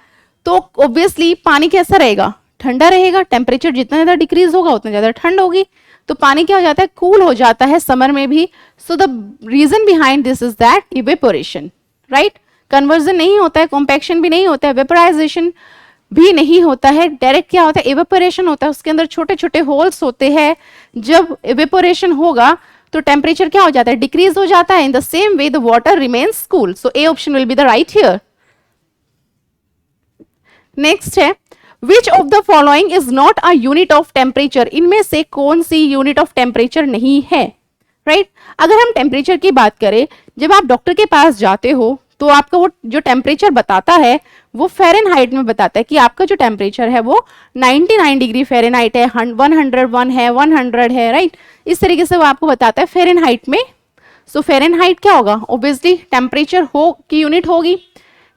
तो ऑब्वियसली पानी कैसा रहेगा, ठंडा रहेगा। टेम्परेचर जितना ज्यादा डिक्रीज होगा उतना ज्यादा ठंड होगी, तो पानी क्या हो जाता है, कूल हो जाता है समर में भी। So the reason behind this is that evaporation, right. Conversion नहीं होता है, कॉम्पैक्शन भी नहीं होता है, वेपराइजेशन भी नहीं होता है, डायरेक्ट क्या होता है, इवेपोरेशन होता है। उसके अंदर छोटे छोटे होल्स होते हैं। जब इवेपोरेशन होगा तो टेम्परेचर क्या हो जाता है, डिक्रीज हो जाता है। In the same way the water remains cool. So A option will be the right here. Next है, which of the following is not a unit of temperature. इनमें से कौन सी यूनिट ऑफ टेम्परेचर नहीं है, right. अगर हम temperature की बात करें, जब आप डॉक्टर के पास जाते हो तो आपका वो जो टेम्परेचर बताता है वो फ़ारेनहाइट में बताता है कि आपका जो टेम्परेचर है वो 99 डिग्री फ़ारेनहाइट है, 101 है, 100 है, राइट। इस तरीके से वो आपको बताता है फ़ारेनहाइट में। सो फ़ारेनहाइट क्या होगा, ऑब्वियसली टेम्परेचर हो की यूनिट होगी।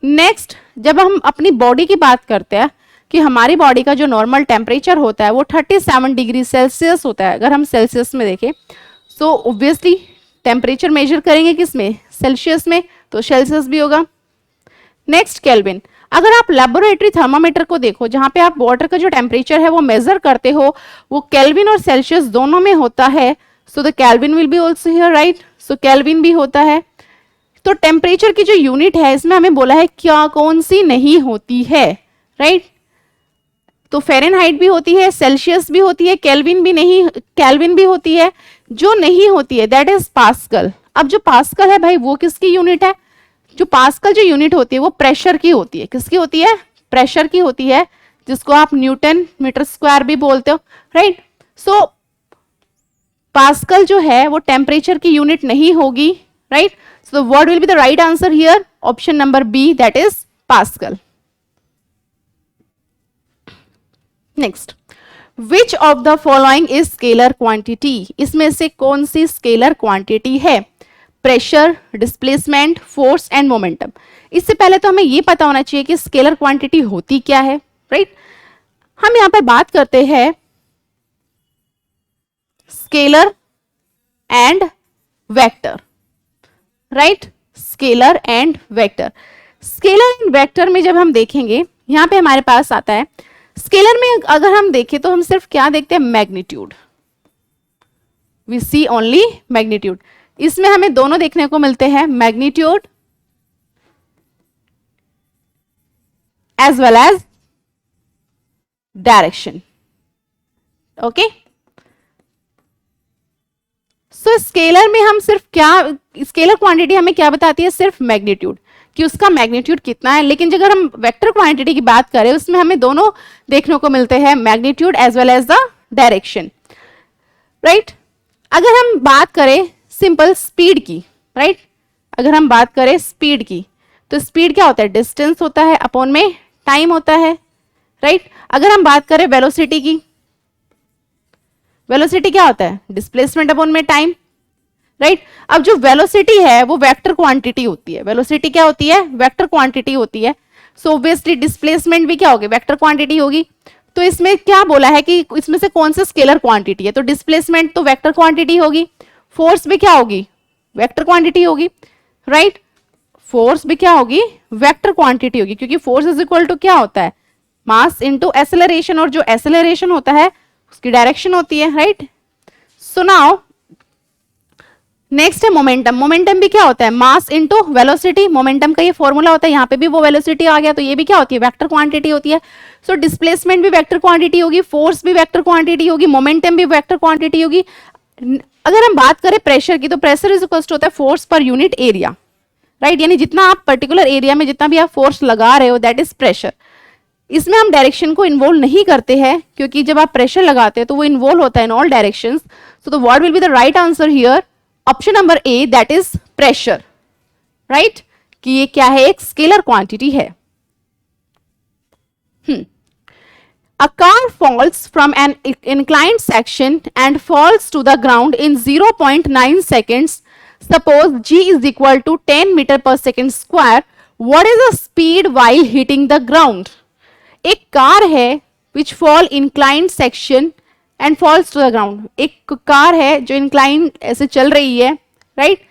नेक्स्ट, जब हम अपनी बॉडी की बात करते हैं कि हमारी बॉडी का जो नॉर्मल टेम्परेचर होता है वो 37 डिग्री सेल्सियस होता है। अगर हम सेल्सियस में देखें सो ऑब्वियसली टेम्परेचर मेजर करेंगे किस में, सेल्सियस में, तो सेल्सियस भी होगा। नेक्स्ट केल्विन, अगर आप लेबोरेटरी थर्मामीटर को देखो जहां पे आप वाटर का जो टेम्परेचर है वो मेजर करते हो, वो केल्विन और सेल्सियस दोनों में होता है। So the kelvin will be also here, right. So kelvin भी होता है। तो टेम्परेचर की जो यूनिट है इसमें हमें बोला है क्या कौन सी नहीं होती है, राइट। तो फ़ारेनहाइट भी होती है, सेल्सियस भी होती है, केल्विन भी नहीं, केल्विन भी होती है। जो नहीं होती है दैट इज पास्कल। अब जो पास्कल है भाई वो किसकी यूनिट है, जो पास्कल जो यूनिट होती है वो प्रेशर की होती है। किसकी होती है, प्रेशर की होती है, जिसको आप न्यूटन मीटर स्क्वायर भी बोलते हो, राइट। सो पास्कल जो है वो टेम्परेचर की यूनिट नहीं होगी, right. So the word will be the right answer here, option number B, that is pascal. Next, which of the following is scalar quantity. इसमें से कौन सी स्केलर क्वांटिटी है, pressure, displacement, force and momentum. इससे पहले तो हमें यह पता होना चाहिए कि स्केलर क्वांटिटी होती क्या है, राइट। हम यहां पर बात करते हैं scalar and vector, right. Scalar and vector, scalar and vector में जब हम देखेंगे यहां पे हमारे पास आता है, स्केलर में अगर हम देखें तो हम सिर्फ क्या देखते हैं, magnitude. We see only magnitude. इसमें हमें दोनों देखने को मिलते हैं, magnitude as well as direction, okay. So scalar में हम सिर्फ क्या, स्केलर क्वांटिटी हमें क्या बताती है, सिर्फ मैग्नीट्यूड, कि उसका मैग्नीट्यूड कितना है। लेकिन अगर हम वेक्टर क्वांटिटी की बात करें उसमें हमें दोनों देखने को मिलते हैं, magnitude as well as the direction, right. अगर हम बात करें सिंपल स्पीड की, राइट, अगर हम बात करें स्पीड की तो स्पीड क्या होता है, डिस्टेंस होता है अपॉन में टाइम होता है, राइट। अगर हम बात करें वेलोसिटी की, वेलोसिटी क्या होता है, डिस्प्लेसमेंट अपॉन में टाइम, राइट। अब जो वेलोसिटी है वो वेक्टर क्वांटिटी होती है, वेलोसिटी क्या होती है, वेक्टर क्वांटिटी होती है। सो ऑब्वियसली डिस्प्लेसमेंट भी क्या होगी, वेक्टर क्वांटिटी होगी। तो इसमें क्या बोला है कि इसमें से कौन सा स्केलर क्वांटिटी है, तो डिस्प्लेसमेंट तो वेक्टर क्वांटिटी होगी, फोर्स भी क्या होगी, वेक्टर क्वांटिटी होगी, राइट। फोर्स भी क्या होगी, वेक्टर क्वांटिटी होगी, क्योंकि फोर्स इज इक्वल टू क्या होता है, मास इनटू एक्सेलरेशन, और जो एक्सेलरेशन होता है उसकी डायरेक्शन होती है, राइट। सो नाउ नेक्स्ट है मोमेंटम। मोमेंटम भी क्या होता है, मास इनटू वेलोसिटी। मोमेंटम का ये फॉर्मूला होता है, यहाँ पे भी वो वेलोसिटी आ गया, तो ये भी क्या होती है, वेक्टर क्वांटिटी होती है। सो डिस्प्लेसमेंट भी वेक्टर क्वांटिटी होगी, फोर्स भी वेक्टर क्वांटिटी होगी, मोमेंटम भी वेक्टर क्वांटिटी होगी। अगर हम बात करें प्रेशर की तो प्रेशर इज इक्वल टू होता है force per unit area, right. यानी जितना आप पर्टिकुलर एरिया में जितना भी आप फोर्स लगा रहे हो दैट इज प्रेशर। इसमें हम डायरेक्शन को इन्वॉल्व नहीं करते हैं, क्योंकि जब आप प्रेशर लगाते हैं तो वो इन्वॉल्व होता है in all directions. So the word will be the right answer here, option number A, that is pressure, right. कि ये क्या है, एक स्केलर क्वांटिटी है। A car falls from an inclined section and falls to the ground in 0.9 seconds. Suppose g is equal to 10 meter per second square. What is the speed while hitting the ground? एक car है which fall inclined section and falls to the ground. एक car है जो incline ऐसे चल रही है, right,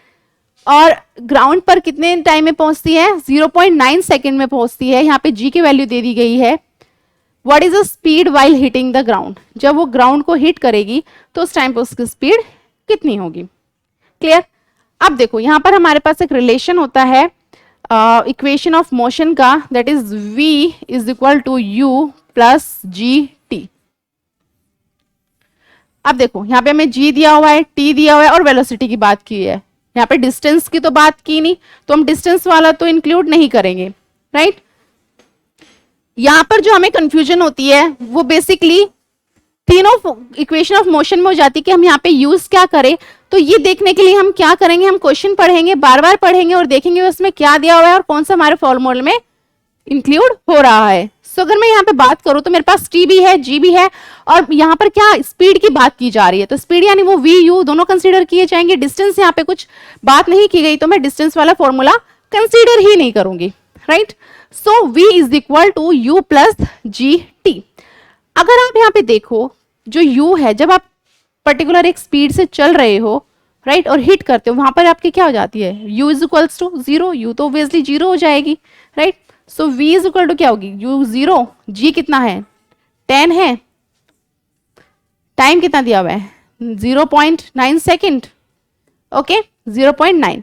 और ग्राउंड पर कितने टाइम में पहुंचती है, 0.9 सेकेंड में पहुंचती है। यहाँ पे जी की वैल्यू दे दी गई है। What is the speed while hitting the ground, जब वो ग्राउंड को हिट करेगी तो उस टाइम पे उसकी स्पीड कितनी होगी। क्लियर। अब देखो यहां पर हमारे पास एक रिलेशन होता है इक्वेशन ऑफ मोशन का, that is v is equal to u plus g t. अब देखो यहां पे हमें g दिया हुआ है, t दिया हुआ है और वेलोसिटी की बात की है। यहाँ पे डिस्टेंस की तो बात की नहीं, तो हम डिस्टेंस वाला तो इंक्लूड नहीं करेंगे, राइट। यहां पर जो हमें कंफ्यूजन होती है वो बेसिकली तीनों इक्वेशन ऑफ मोशन में हो जाती है कि हम यहाँ पे यूज क्या करें। तो ये देखने के लिए हम क्या करेंगे, हम क्वेश्चन पढ़ेंगे, बार बार पढ़ेंगे और देखेंगे उसमें क्या दिया हुआ है और कौन सा हमारे फॉर्मूले में इंक्लूड हो रहा है। सो अगर मैं यहाँ पे बात करूं तो मेरे पास टी भी है, जी भी है, और यहाँ पर क्या स्पीड की बात की जा रही है, तो स्पीड यानी वो वी यू दोनों कंसीडर किए जाएंगे। डिस्टेंस यहाँ पे कुछ बात नहीं की गई, तो मैं डिस्टेंस वाला फॉर्मूला कंसीडर ही नहीं करूंगी, right. So v is equal to u plus g t. अगर आप यहाँ पे देखो जो u है, जब आप पर्टिकुलर एक स्पीड से चल रहे हो, राइट, और हिट करते हो, वहां पर आपकी क्या हो जाती है, u is equals to zero, u तो ऑब्वियसली जीरो हो जाएगी, right. So v is equal to क्या होगी, u जीरो, g कितना है 10 है, टाइम कितना दिया हुआ है 0.9 सेकेंड, ओके 0.9।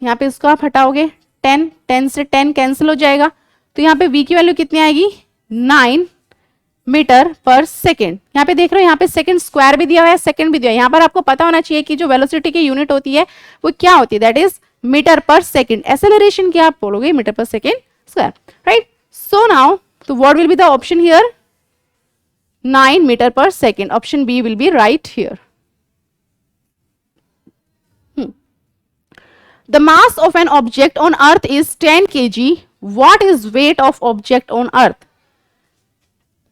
यहाँ पे इसको आप हटाओगे 10 से 10 कैंसिल हो जाएगा, तो यहाँ पे v की वैल्यू कितनी आएगी 9 मीटर पर सेकेंड। यहाँ पे देख रहे हो यहाँ पे सेकेंड स्क्वायर भी दिया हुआ है, सेकेंड भी दिया है। यहाँ पर आपको पता होना चाहिए कि जो वेलोसिटी की यूनिट होती है वो क्या होती है, that is metre per second. Acceleration क्या आप बोलोगे, metre per second square, right. So now तो what will be the option here, 9 metre per second. Option B will be right here. The mass of an object on earth is 10 kg. What is weight of object on earth?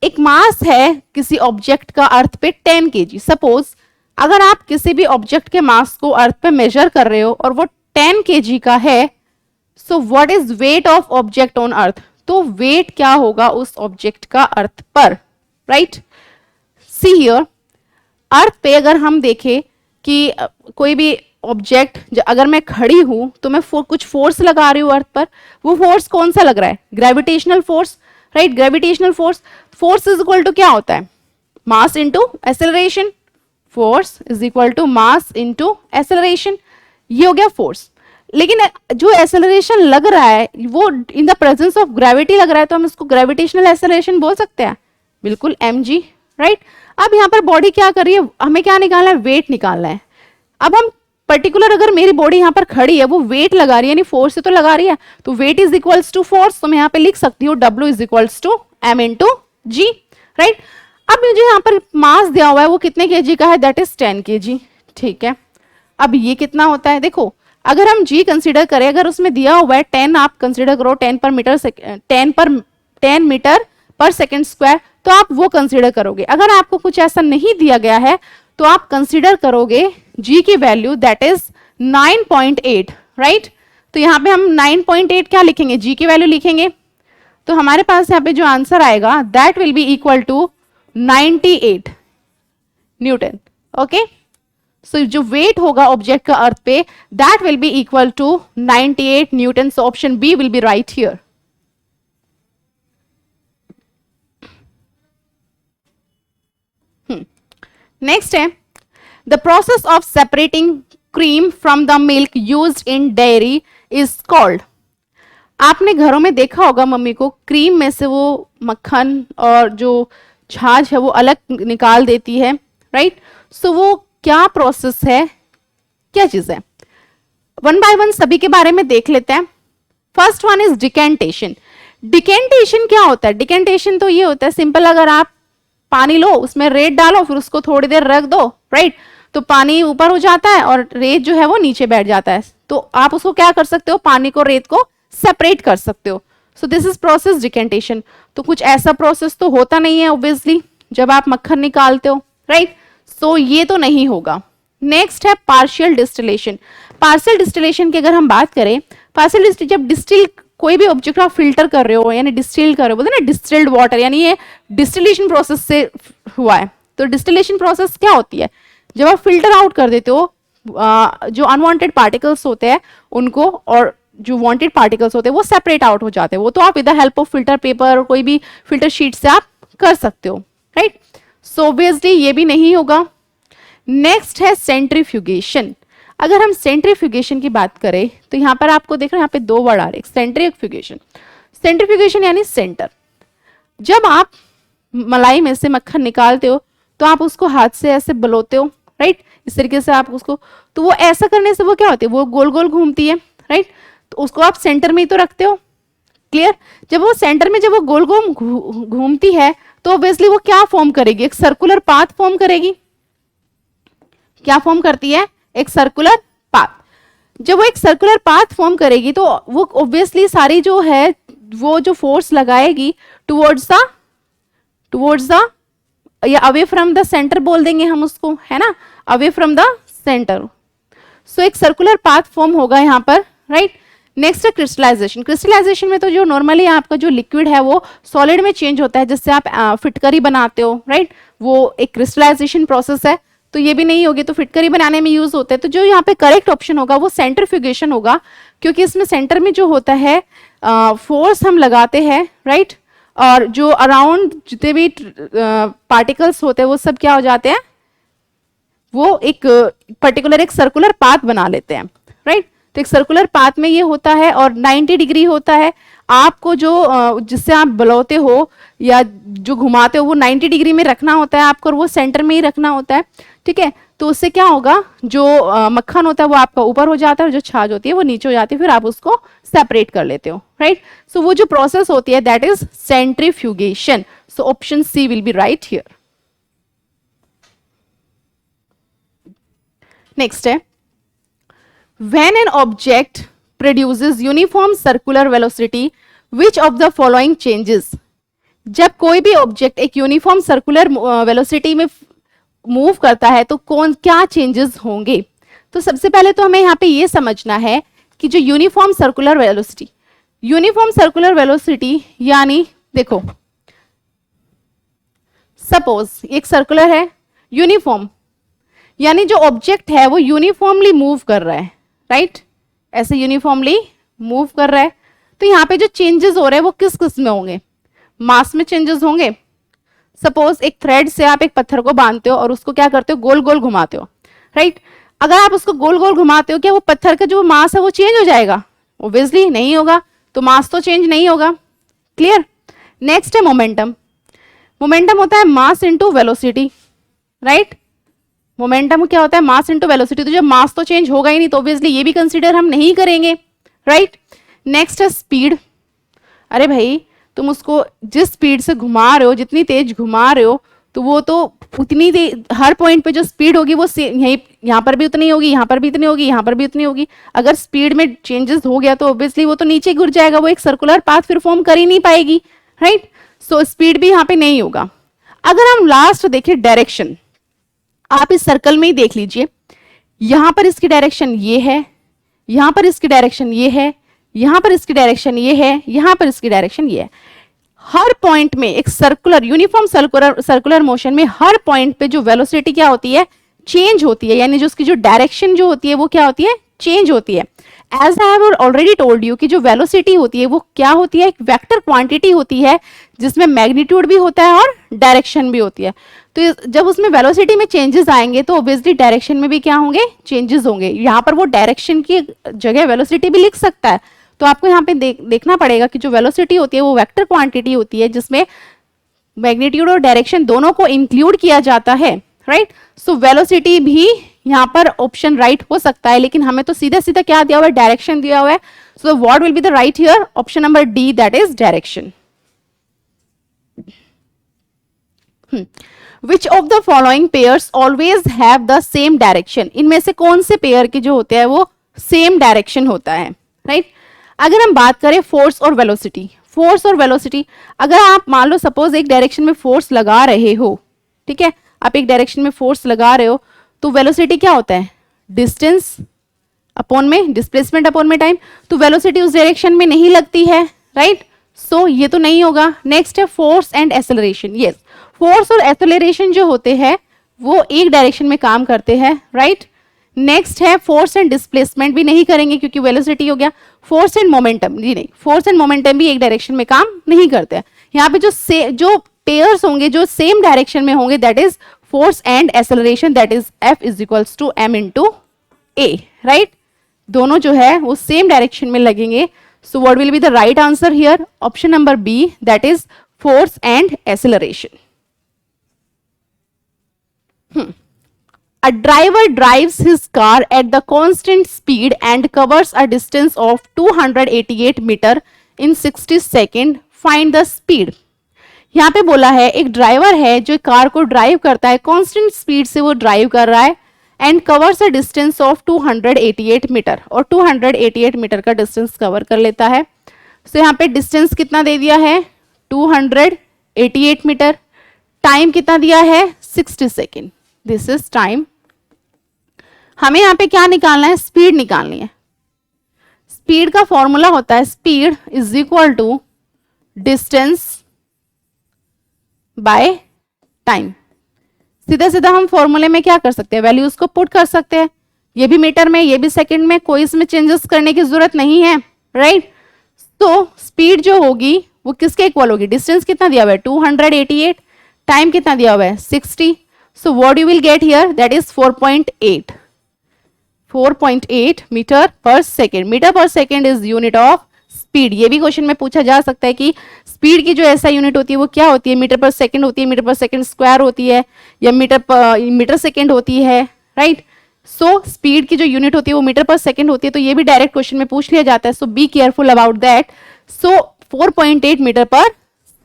एक मास है किसी object का earth पे 10 kg। Suppose अगर आप किसी भी object के मास को अर्थ पे मेजर कर रहे हो और वो 10 kg का है, so what is weight of object on earth, तो वेट क्या होगा उस ऑब्जेक्ट का अर्थ पर, राइट। सी हियर, अर्थ पे अगर हम देखें कि कोई भी ऑब्जेक्ट, अगर मैं खड़ी हूं तो मैं कुछ फोर्स लगा रही हूं अर्थ पर, वो फोर्स कौन सा लग रहा है, gravitational force, right. Gravitational force, force is equal to क्या होता है, mass into acceleration. Force is equal to mass into acceleration, ये हो गया फोर्स। लेकिन जो एक्सेलरेशन लग रहा है वो in the presence of gravity लग रहा है, तो हम इसको ग्रेविटेशनल एक्सेलरेशन बोल सकते हैं, बिल्कुल mg, राइट। अब यहाँ पर बॉडी क्या कर रही है, हमें क्या निकालना है, वेट निकालना है। अब हम पर्टिकुलर अगर मेरी बॉडी यहाँ पर खड़ी है, वो वेट लगा रही है, यानी फोर्स से तो लगा रही है, तो weight is equals to force, तो मैं यहाँ पे लिख सकती हूँ W is equals to m into g, right. अब मुझे यहाँ पर मास दिया हुआ है वो कितने केजी का है, दैट इज 10 kg, ठीक है। अब ये कितना होता है, देखो अगर हम g कंसीडर करें, अगर उसमें दिया हुआ है 10, आप कंसीडर करो 10 मीटर पर सेकेंड स्क्वायर, तो आप वो कंसीडर करोगे। अगर आपको कुछ ऐसा नहीं दिया गया है तो आप कंसीडर करोगे g की वैल्यू, दैट इज 9.8, राइट। तो यहाँ पे हम 9.8 क्या लिखेंगे, g की वैल्यू लिखेंगे, तो हमारे पास यहाँ पे जो आंसर आएगा that will be equal to 98 newton, okay. So जो वेट होगा ऑब्जेक्ट का अर्थ पे that will be equal to 98 newton. So option B will be right here. Next है the process of separating cream from the milk used in dairy is called. आपने घरों में देखा होगा मम्मी को क्रीम में से वो मक्खन और जो छाछ है वो अलग निकाल देती है, राइट। सो वो क्या प्रोसेस है, क्या चीज है, वन बाय वन सभी के बारे में देख लेते हैं। First one is decantation. Decantation क्या होता है, डिकेंटेशन तो ये होता है सिंपल, अगर आप पानी लो उसमें रेत डालो फिर उसको थोड़ी देर रख दो, राइट, तो पानी ऊपर हो जाता है और रेत जो है वो नीचे बैठ जाता है, तो आप उसको क्या कर सकते हो, पानी को रेत को सेपरेट कर सकते हो। So this is process decantation. तो कुछ ऐसा प्रोसेस तो होता नहीं है ऑब्वियसली जब आप मक्खन निकालते हो, राइट। सो ये तो नहीं होगा। नेक्स्ट है पार्शियल डिस्टिलेशन। पार्शियल डिस्टिलेशन की अगर हम बात करें, पार्शियल जब डिस्टिल कोई भी ऑब्जेक्ट आप फिल्टर कर रहे हो यानी डिस्टिल कर रहे हो, बोलते हैं ना डिस्टिल्ड वाटर, यानी ये डिस्टिलेशन प्रोसेस से हुआ है। तो डिस्टिलेशन प्रोसेस क्या होती है, जब आप फिल्टर आउट कर देते हो जो अनवांटेड पार्टिकल्स होते हैं उनको, और जो वांटेड पार्टिकल्स होते हैं वो सेपरेट आउट हो जाते हैं। वो तो आप with the help of filter paper और कोई भी फिल्टर शीट से आप कर सकते हो, राइट। सो ऑब्वियसली ये भी नहीं होगा। नेक्स्ट है सेंट्रीफ्यूगेशन। अगर हम सेंट्रीफ्यूगेशन की बात करें तो यहां पर आपको देख रहे हैं, यहाँ पे दो वर्ड आ रहे हैं, सेंट्रीफ्यूगेशन। सेंट्रीफ्यूगेशन यानी सेंटर। जब आप मलाई में से मक्खन निकालते हो तो आप उसको हाथ से ऐसे बलोते हो, राइट, इस तरीके से आप उसको, तो वो ऐसा करने से वो क्या होती है, वो गोल गोल घूमती है, राइट। तो उसको आप सेंटर में ही तो रखते हो, क्लियर। जब वो सेंटर में, जब वो गोल गोल घूमती है तो ऑब्वियसली वो क्या फॉर्म करेगी, एक सर्कुलर पाथ फॉर्म करेगी। क्या फॉर्म करती है, एक सर्कुलर पाथ। जब वो एक सर्कुलर पाथ फॉर्म करेगी तो वो ऑब्वियसली सारी जो है वो जो फोर्स लगाएगी टुवर्ड्स द या अवे फ्रॉम द सेंटर बोल देंगे हम उसको, है ना, अवे फ्रॉम द सेंटर। सो एक सर्कुलर पाथ फॉर्म होगा यहाँ पर, राइट। नेक्स्ट है क्रिस्टलाइजेशन। क्रिस्टलाइजेशन में तो जो नॉर्मली आपका जो लिक्विड है वो सॉलिड में चेंज होता है, जिससे आप फिटकरी बनाते हो, राइट, वो एक क्रिस्टलाइजेशन प्रोसेस है। तो ये भी नहीं होगी, तो फिटकरी बनाने में यूज होता है। तो जो यहाँ पे करेक्ट ऑप्शन होगा वो सेंट्रीफ्यूगेशन होगा, क्योंकि इसमें सेंटर में जो होता है फोर्स हम लगाते हैं, राइट, और जो अराउंड जितने भी पार्टिकल्स होते हैं वो सब क्या हो जाते हैं, वो एक पर्टिकुलर एक सर्कुलर पाथ बना लेते हैं, राइट। तो एक सर्कुलर पाथ में ये होता है और 90 डिग्री होता है। आपको जो जिससे आप बलौते हो या जो घुमाते हो वो 90 डिग्री में रखना होता है आपको, और वो सेंटर में ही रखना होता है, ठीक है। तो उससे क्या होगा, जो मक्खन होता है वो आपका ऊपर हो जाता है और जो छाछ होती है वो नीचे हो जाती है, फिर आप उसको सेपरेट कर लेते हो, राइट। सो वो जो प्रोसेस होती है that is centrifugation. So option C will be right here. Next है, when an object produces uniform circular velocity which of the following changes। जब कोई भी ऑब्जेक्ट एक यूनिफॉर्म सर्कुलर वेलोसिटी में मूव करता है तो कौन क्या चेंजेस होंगे। तो सबसे पहले तो हमें यहाँ पे ये समझना है कि जो यूनिफॉर्म सर्कुलर वेलोसिटी यानी देखो, सपोज एक सर्कुलर है, यूनिफॉर्म यानी जो ऑब्जेक्ट है वो यूनिफॉर्मली मूव कर रहा है, राइट, ऐसे यूनिफॉर्मली मूव कर रहा है। तो यहाँ पे जो चेंजेस हो रहे हैं वो किस किस में होंगे, मास में चेंजेस होंगे। सपोज एक थ्रेड से आप एक पत्थर को बांधते हो और उसको क्या करते हो, गोल गोल घुमाते हो, राइट। अगर आप उसको गोल गोल घुमाते हो, क्या वो पत्थर का जो मास है वो चेंज हो जाएगा? ऑब्वियसली नहीं होगा, तो मास तो चेंज नहीं होगा, क्लियर। नेक्स्ट है मोमेंटम। मोमेंटम होता है mass into velocity, right. Momentum क्या होता है, मास इंटू वेलोसिटी। तो जब मास तो चेंज होगा ही नहीं तो ऑब्वियसली ये भी कंसीडर हम नहीं करेंगे, राइट। नेक्स्ट है स्पीड। अरे भाई तुम उसको जिस स्पीड से घुमा रहे हो, जितनी तेज घुमा रहे हो, तो वो तो उतनी हर पॉइंट पे जो स्पीड होगी वो यहाँ पर भी उतनी होगी, यहाँ पर भी इतनी होगी, यहाँ पर भी उतनी होगी। अगर स्पीड में चेंजेस हो गया तो ऑब्वियसली वो तो नीचे गिर जाएगा, वो एक सर्कुलर पाथ फिर फॉर्म कर ही नहीं पाएगी, राइट। सो स्पीड भी यहाँ पे नहीं होगा। अगर हम लास्ट देखिए डायरेक्शन, आप इस सर्कल में ही देख लीजिए, यहां पर इसकी डायरेक्शन ये है, यहां पर इसकी डायरेक्शन ये है, यहां पर इसकी डायरेक्शन ये है, यहां पर इसकी डायरेक्शन ये है। हर पॉइंट में एक सर्कुलर यूनिफॉर्म सर्कुलर मोशन में हर पॉइंट पे जो वेलोसिटी क्या होती है, चेंज होती है, यानी जो उसकी जो डायरेक्शन जो होती है वो क्या होती है, चेंज होती है। As I have already told you कि जो वेलोसिटी होती है वो क्या होती है, एक वेक्टर क्वांटिटी होती है जिसमें मैग्नीट्यूड भी होता है और डायरेक्शन भी होती है। तो जब उसमें वेलोसिटी में चेंजेस आएंगे तो ऑब्वियसली डायरेक्शन में भी क्या होंगे, चेंजेस होंगे। यहाँ पर वो डायरेक्शन की जगह वेलोसिटी भी लिख सकता है। तो आपको यहाँ पे देखना पड़ेगा कि जो वेलोसिटी होती है वो वेक्टर क्वांटिटी होती है जिसमें मैग्नीट्यूड और डायरेक्शन दोनों को इंक्लूड किया जाता है, राइट। सो वेलोसिटी भी यहाँ पर ऑप्शन राइट हो सकता है, लेकिन हमें तो सीधा सीधा क्या दिया हुआ है, डायरेक्शन दिया हुआ है। सो what will be the right here, option number D, that is direction. Which of the following pairs always have the same direction? इनमें से कौन से पेयर के जो होते हैं वो सेम डायरेक्शन होता है, राइट। अगर हम बात करें फोर्स और वेलोसिटी, अगर आप मान लो सपोज एक डायरेक्शन में फोर्स लगा रहे हो, ठीक है, आप एक डायरेक्शन में फोर्स लगा रहे हो, तो वेलोसिटी क्या होता है, डिस्टेंस अपॉन में डिस्प्लेसमेंट अपॉन में टाइम, तो वेलोसिटी उस डायरेक्शन में नहीं लगती है, राइट। सो ये तो नहीं होगा। नेक्स्ट है force and acceleration. Yes, force और एक्सेलरेशन जो होते हैं वो एक डायरेक्शन में काम करते हैं, राइट। नेक्स्ट है फोर्स एंड डिस्प्लेसमेंट, भी नहीं करेंगे क्योंकि वेलोसिटी हो गया। फोर्स एंड मोमेंटम, जी नहीं, फोर्स एंड मोमेंटम भी एक डायरेक्शन में काम नहीं करते हैं। यहाँ पे जो पेयर्स होंगे जो सेम डायरेक्शन में होंगे, that is force and acceleration, that is F is equals to m into a, right. दोनों जो है वो सेम डायरेक्शन में लगेंगे। So what will be the right answer here? Option number B, that is force and acceleration. A driver drives his car at the constant speed and covers a distance of 288 meter in 60 second. Find the speed. यहाँ पे बोला है एक driver है जो car को drive करता है, कांस्टेंट स्पीड से वो ड्राइव कर रहा है and covers a distance of 288 metre, और 288 मीटर का डिस्टेंस कवर कर लेता है। तो यहाँ पे डिस्टेंस कितना दे दिया है? 288 मीटर। टाइम कितना दिया है? 60 सेकेंड। This is time. हमें यहाँ पे क्या निकालना है? स्पीड निकालनी है। स्पीड का फॉर्मूला होता है speed is equal to distance by time. सीधा सीधा हम फॉर्मूले में क्या कर सकते हैं? वैल्यूज को पुट कर सकते हैं। ये भी मीटर में, ये भी सेकंड में, कोई इसमें चेंजेस करने की जरूरत नहीं है, राइट। तो स्पीड जो होगी वो किसके इक्वल होगी? डिस्टेंस कितना दिया हुआ है? 288। टाइम कितना दिया हुआ है? 60। So what you will get here? That is 4.8 metre per second. Metre per second is unit of speed. ये भी क्वेश्चन में पूछा जा सकता है कि स्पीड की जो ऐसा यूनिट होती है वो क्या होती है? मीटर पर सेकेंड होती है, मीटर पर सेकेंड स्क्वायर होती है, या मीटर सेकेंड होती है, राइट। सो स्पीड की जो यूनिट होती है वो मीटर पर सेकेंड होती है, तो ये भी डायरेक्ट क्वेश्चन में पूछ लिया जाता है। So be careful about that. So 4.8 metre per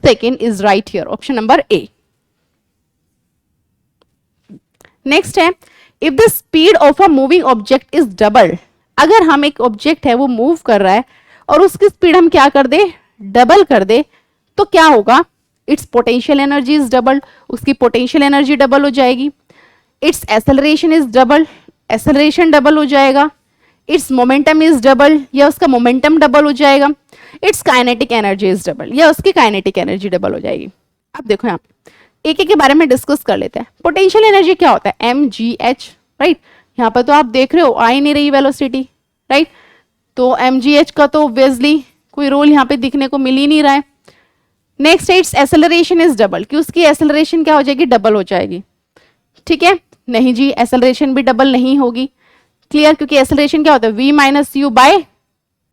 second is right here, option number A. Next है if the speed of a moving object is double. अगर हम एक ऑब्जेक्ट है वो मूव कर रहा है और उसकी स्पीड हम क्या कर दे? डबल कर दे, तो क्या होगा? It's potential energy is double, उसकी पोटेंशियल एनर्जी डबल हो जाएगी। It's acceleration is double, acceleration double हो जाएगा। इट्स मोमेंटम इज डबल, या उसका मोमेंटम डबल हो जाएगा। It's kinetic energy is double, या उसकी काइनेटिक एनर्जी डबल हो जाएगी। अब देखो यहाँ एक एक के बारे में डिस्कस कर लेते हैं। पोटेंशियल एनर्जी क्या होता है? mgh, right. यहाँ पर तो आप देख रहे हो आ ही नहीं रही वेलोसिटी, राइट। तो mgh का तो ऑब्वियसली कोई रोल यहाँ पे दिखने को मिल ही नहीं रहा है। Next it's acceleration is double, कि उसकी एक्सेलरेशन क्या हो जाएगी? डबल हो जाएगी, ठीक है। नहीं जी, एक्सेलरेशन भी डबल नहीं होगी, क्लियर, क्योंकि एक्सेलरेशन क्या होता है? v minus u by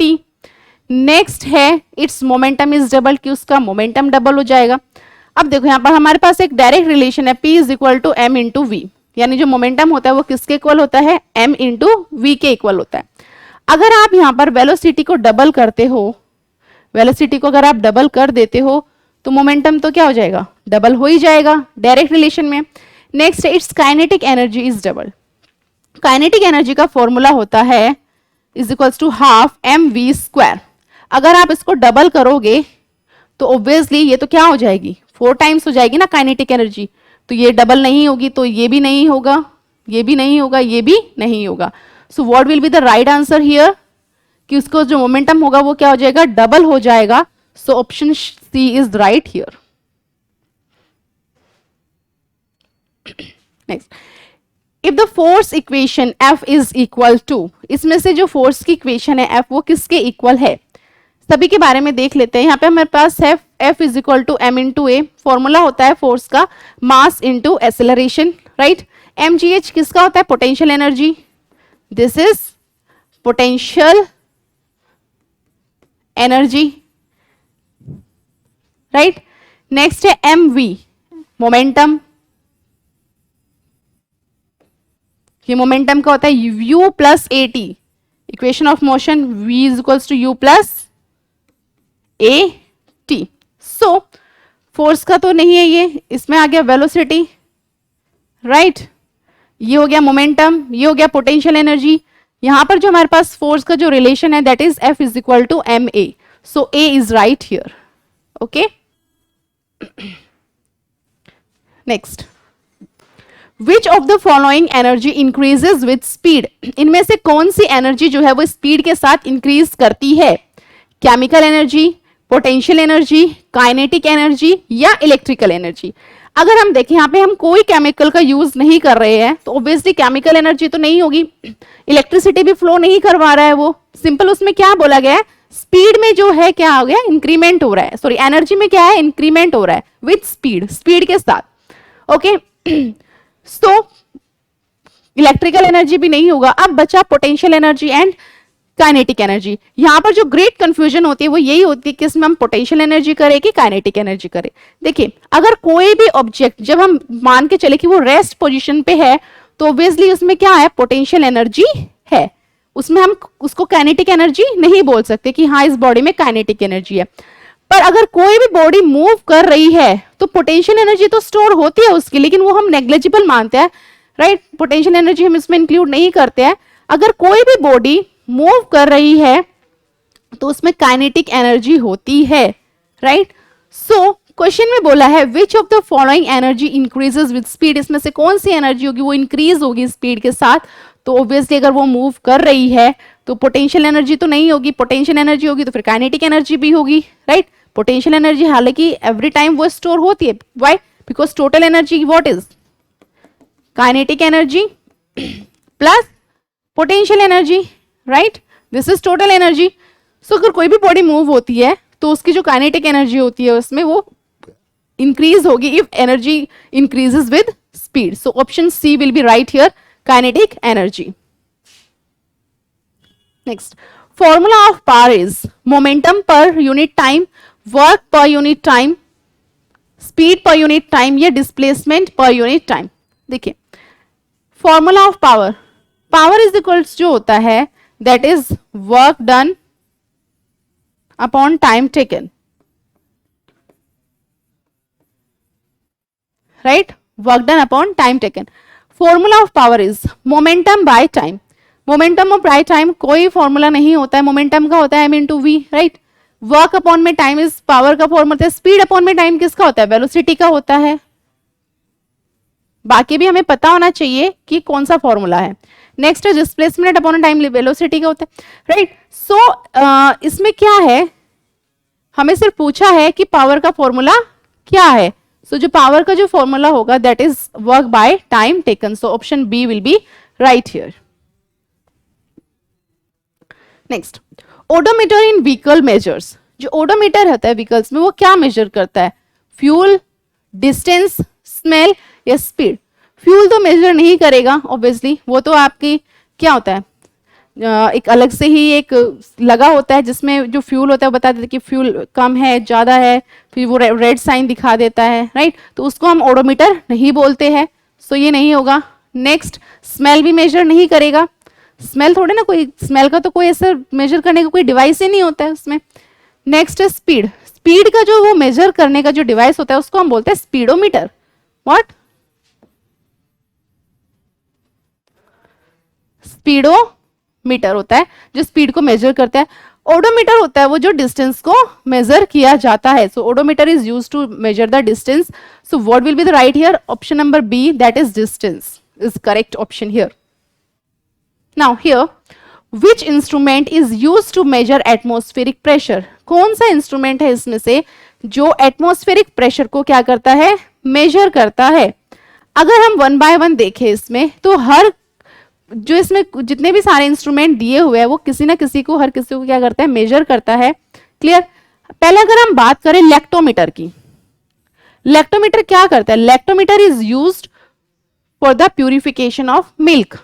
t. Next है इट्स मोमेंटम इज डबल, कि उसका मोमेंटम डबल हो जाएगा। अब देखो यहाँ पर हमारे पास एक डायरेक्ट रिलेशन है, P is equal to m into v, यानी जो मोमेंटम होता है वो किसके इक्वल होता है? m इंटू वी के इक्वल होता है। अगर आप यहाँ पर वेलोसिटी को डबल करते हो, वेलोसिटी को अगर आप डबल कर देते हो तो मोमेंटम तो क्या हो जाएगा? डबल हो ही जाएगा डायरेक्ट रिलेशन में। Next it's kinetic energy is double. Kinetic energy का फॉर्मूला होता है is equals to half m v square. अगर आप इसको डबल करोगे तो ऑब्वियसली ये तो क्या हो जाएगी? 4 टाइम्स हो जाएगी ना काइनेटिक एनर्जी, तो ये डबल नहीं होगी, तो ये भी नहीं होगा, ये भी नहीं होगा, ये भी नहीं होगा। सो what will be the right answer here? कि उसको जो मोमेंटम होगा वो क्या हो जाएगा? डबल हो जाएगा। So option C is right here. Next, if the force equation F is equal to, इसमें से जो फोर्स की इक्वेशन है F वो किसके इक्वल है? सभी के बारे में देख लेते हैं। यहाँ पे हमारे पास है F is equal to m into a. Formula होता है फोर्स का mass into acceleration, right. mgh किसका होता है? Potential energy. This is potential energy, right. Next है mv, मोमेंटम। ये मोमेंटम का होता है u plus a t, equation of motion v is equals to u plus a t. So force का तो नहीं है ये, इसमें आ गया वेलोसिटी, राइट। ये हो गया मोमेंटम, ये हो गया पोटेंशियल एनर्जी। यहां पर जो हमारे पास फोर्स का जो रिलेशन है that is F is equal to m a. So A is right here, okay. Next, which of the following energy increases with speed, इनमें से कौन सी एनर्जी जो है वो स्पीड के साथ इंक्रीज करती है? Chemical energy, potential energy, kinetic energy या इलेक्ट्रिकल एनर्जी? अगर हम देखें यहाँ पे हम कोई केमिकल का यूज नहीं कर रहे हैं तो ऑब्वियसली केमिकल एनर्जी तो नहीं होगी, इलेक्ट्रिसिटी भी फ्लो नहीं करवा रहा है वो, सिंपल उसमें क्या बोला गया है, स्पीड में जो है क्या हो गया, इंक्रीमेंट हो रहा है, सॉरी एनर्जी में क्या है, इंक्रीमेंट हो रहा है विथ स्पीड, स्पीड के साथ, ओके। सो इलेक्ट्रिकल एनर्जी भी नहीं होगा। अब बचा potential energy and kinetic energy. यहां पर जो ग्रेट कंफ्यूजन होती है वो यही होती है कि इसमें हम पोटेंशियल एनर्जी करें कि काइनेटिक एनर्जी करें। देखिए अगर कोई भी ऑब्जेक्ट जब हम मान के चले कि वो रेस्ट पोजीशन पे है तो ऑब्वियसली उसमें क्या है, पोटेंशियल एनर्जी है, उसमें हम उसको काइनेटिक एनर्जी नहीं बोल सकते कि हाँ इस बॉडी में काइनेटिक एनर्जी है। पर अगर कोई भी बॉडी मूव कर रही है तो पोटेंशियल एनर्जी तो स्टोर होती है उसकी, लेकिन वो हम नेग्लिजिबल मानते हैं, राइट, पोटेंशियल एनर्जी हम इसमें इंक्लूड नहीं करते हैं। अगर कोई भी बॉडी मूव कर रही है तो उसमें काइनेटिक एनर्जी होती है, राइट। सो क्वेश्चन में बोला है which of the following energy increases with speed, इसमें से कौन सी एनर्जी होगी वो इंक्रीज होगी स्पीड के साथ। तो ऑब्वियसली अगर वो मूव कर रही है तो पोटेंशियल एनर्जी तो नहीं होगी, पोटेंशियल एनर्जी होगी तो फिर काइनेटिक एनर्जी भी होगी, राइट। पोटेंशियल एनर्जी हालांकि एवरी टाइम वो स्टोर होती है, why, because total energy what is, kinetic energy plus potential energy, right, this is total energy. So अगर कोई भी बॉडी मूव होती है तो उसकी जो काइनेटिक एनर्जी होती है उसमें वो इंक्रीज होगी if energy increases with speed. So option C will be right here, kinetic energy. Next, formula of power is momentum per unit time, work per unit time, speed per unit time या displacement per unit time. देखिए formula of power, power is equals जो होता है that is work done upon time taken, right, work done upon time taken. Formula of power is momentum by time, momentum of by time कोई formula नहीं होता है, momentum का होता है m into v, right. Work upon में time is power का formula है, स्पीड अपॉन में टाइम किसका होता है, वेलोसिटी का होता है। बाकी भी हमें पता होना चाहिए कि कौन सा फॉर्मूला है। नेक्स्ट है डिस्प्लेसमेंट अपॉन टाइम, वेलोसिटी का होता है, राइट। सो इसमें क्या है, हमें सिर्फ पूछा है कि पावर का फॉर्मूला क्या है। सो जो पावर का जो फॉर्मूला होगा that is work by time taken. So option B will be right here. Next, odometer in vehicle measures, जो ओडोमीटर होता है व्हीकल्स में वो क्या मेजर करता है, फ्यूल, डिस्टेंस, स्मेल या स्पीड। फ्यूल तो मेजर नहीं करेगा ऑब्वियसली, वो तो आपकी क्या होता है, एक अलग से ही एक लगा होता है जिसमें जो फ्यूल होता है वो बता देता है कि फ्यूल कम है ज्यादा है, फिर वो रेड साइन दिखा देता है, राइट। तो उसको हम ओडोमीटर नहीं बोलते हैं, सो ये नहीं होगा। नेक्स्ट, स्मेल भी मेजर नहीं करेगा, स्मेल थोड़े ना, कोई स्मेल का तो कोई ऐसा मेजर करने का कोई डिवाइस ही नहीं होता है उसमें। नेक्स्ट है स्पीड, स्पीड का जो वो मेजर करने का जो डिवाइस होता है उसको हम बोलते हैं स्पीडोमीटर। व्हाट, स्पीडोमीटर होता है जो स्पीड को मेजर करता है। ओडोमीटर होता है वो जो डिस्टेंस को मेजर किया जाता है। So odometer is used to measure the distance. So what will be the right here, option number B, that is distance is correct option here. Now here, which instrument is used to measure atmospheric pressure? कौन सा instrument है इसमें से जो atmospheric pressure को क्या करता है, मेजर करता है। अगर हम वन बाय वन देखें इसमें तो हर जो इसमें जितने भी सारे इंस्ट्रूमेंट दिए हुए हैं वो किसी ना किसी को, हर किसी को क्या करता है, मेजर करता है। क्लियर। पहले अगर हम बात करें लैक्टोमीटर की, लैक्टोमीटर क्या करता है, lactometer is used for the purification of milk,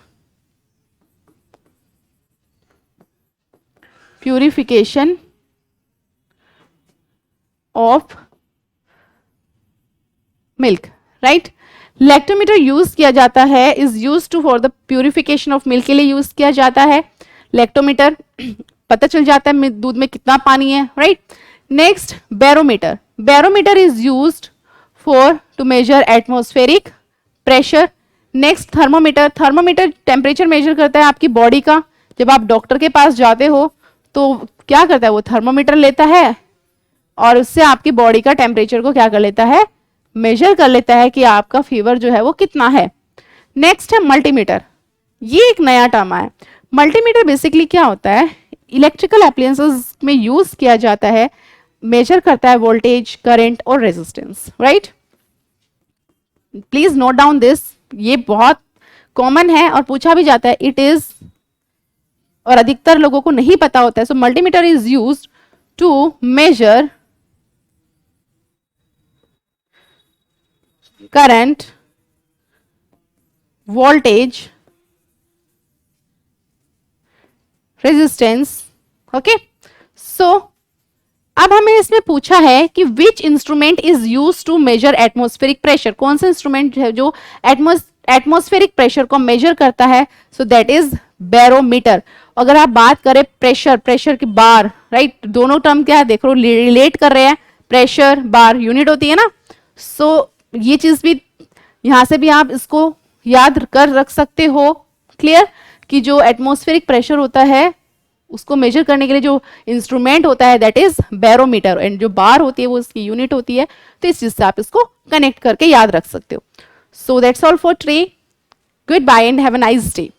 purification of milk, right. Lactometer use किया जाता है, is use to for the purification of milk के लिए यूज किया जाता है लैक्टोमीटर। पता चल जाता है दूध में कितना पानी है, right. Next, barometer, barometer is used for to measure atmospheric pressure. Next, thermometer, thermometer temperature measure करता है आपकी बॉडी का। जब आप डॉक्टर के पास जाते हो तो क्या करता है, वो थर्मोमीटर लेता है और उससे आपकी बॉडी का टेम्परेचर को क्या कर लेता है, मेजर कर लेता है कि आपका फीवर जो है वो कितना है। नेक्स्ट है मल्टीमीटर। ये एक नया टर्म है। मल्टीमीटर बेसिकली क्या होता है, इलेक्ट्रिकल एप्लायंसेस में यूज किया जाता है, मेजर करता है वोल्टेज, करंट और resistance, right. Please note down this, ये बहुत कॉमन है और पूछा भी जाता है, इट इज, और अधिकतर लोगों को नहीं पता होता है। So multimeter is used to measure current, voltage, resistance, okay. So अब हमें इसमें पूछा है कि which instrument is use to measure atmospheric pressure, कौन सा इंस्ट्रूमेंट है जो एटमॉस्फेरिक प्रेशर को मेजर करता है। So that is barometer. अगर आप बात करें प्रेशर, प्रेशर की बार, राइट, दोनों टर्म क्या है देखो रिलेट कर रहे हैं, प्रेशर बार यूनिट होती है ना। सो ये चीज भी यहां से भी आप इसको याद कर रख सकते हो, क्लियर, कि जो एटमॉस्फेरिक प्रेशर होता है उसको मेजर करने के लिए जो इंस्ट्रूमेंट होता है दैट इज बैरोमीटर, एंड जो बार होती है वो उसकी यूनिट होती है। तो इस चीज से आप इसको कनेक्ट करके याद रख सकते हो। So that's all for today, goodbye and have a nice day.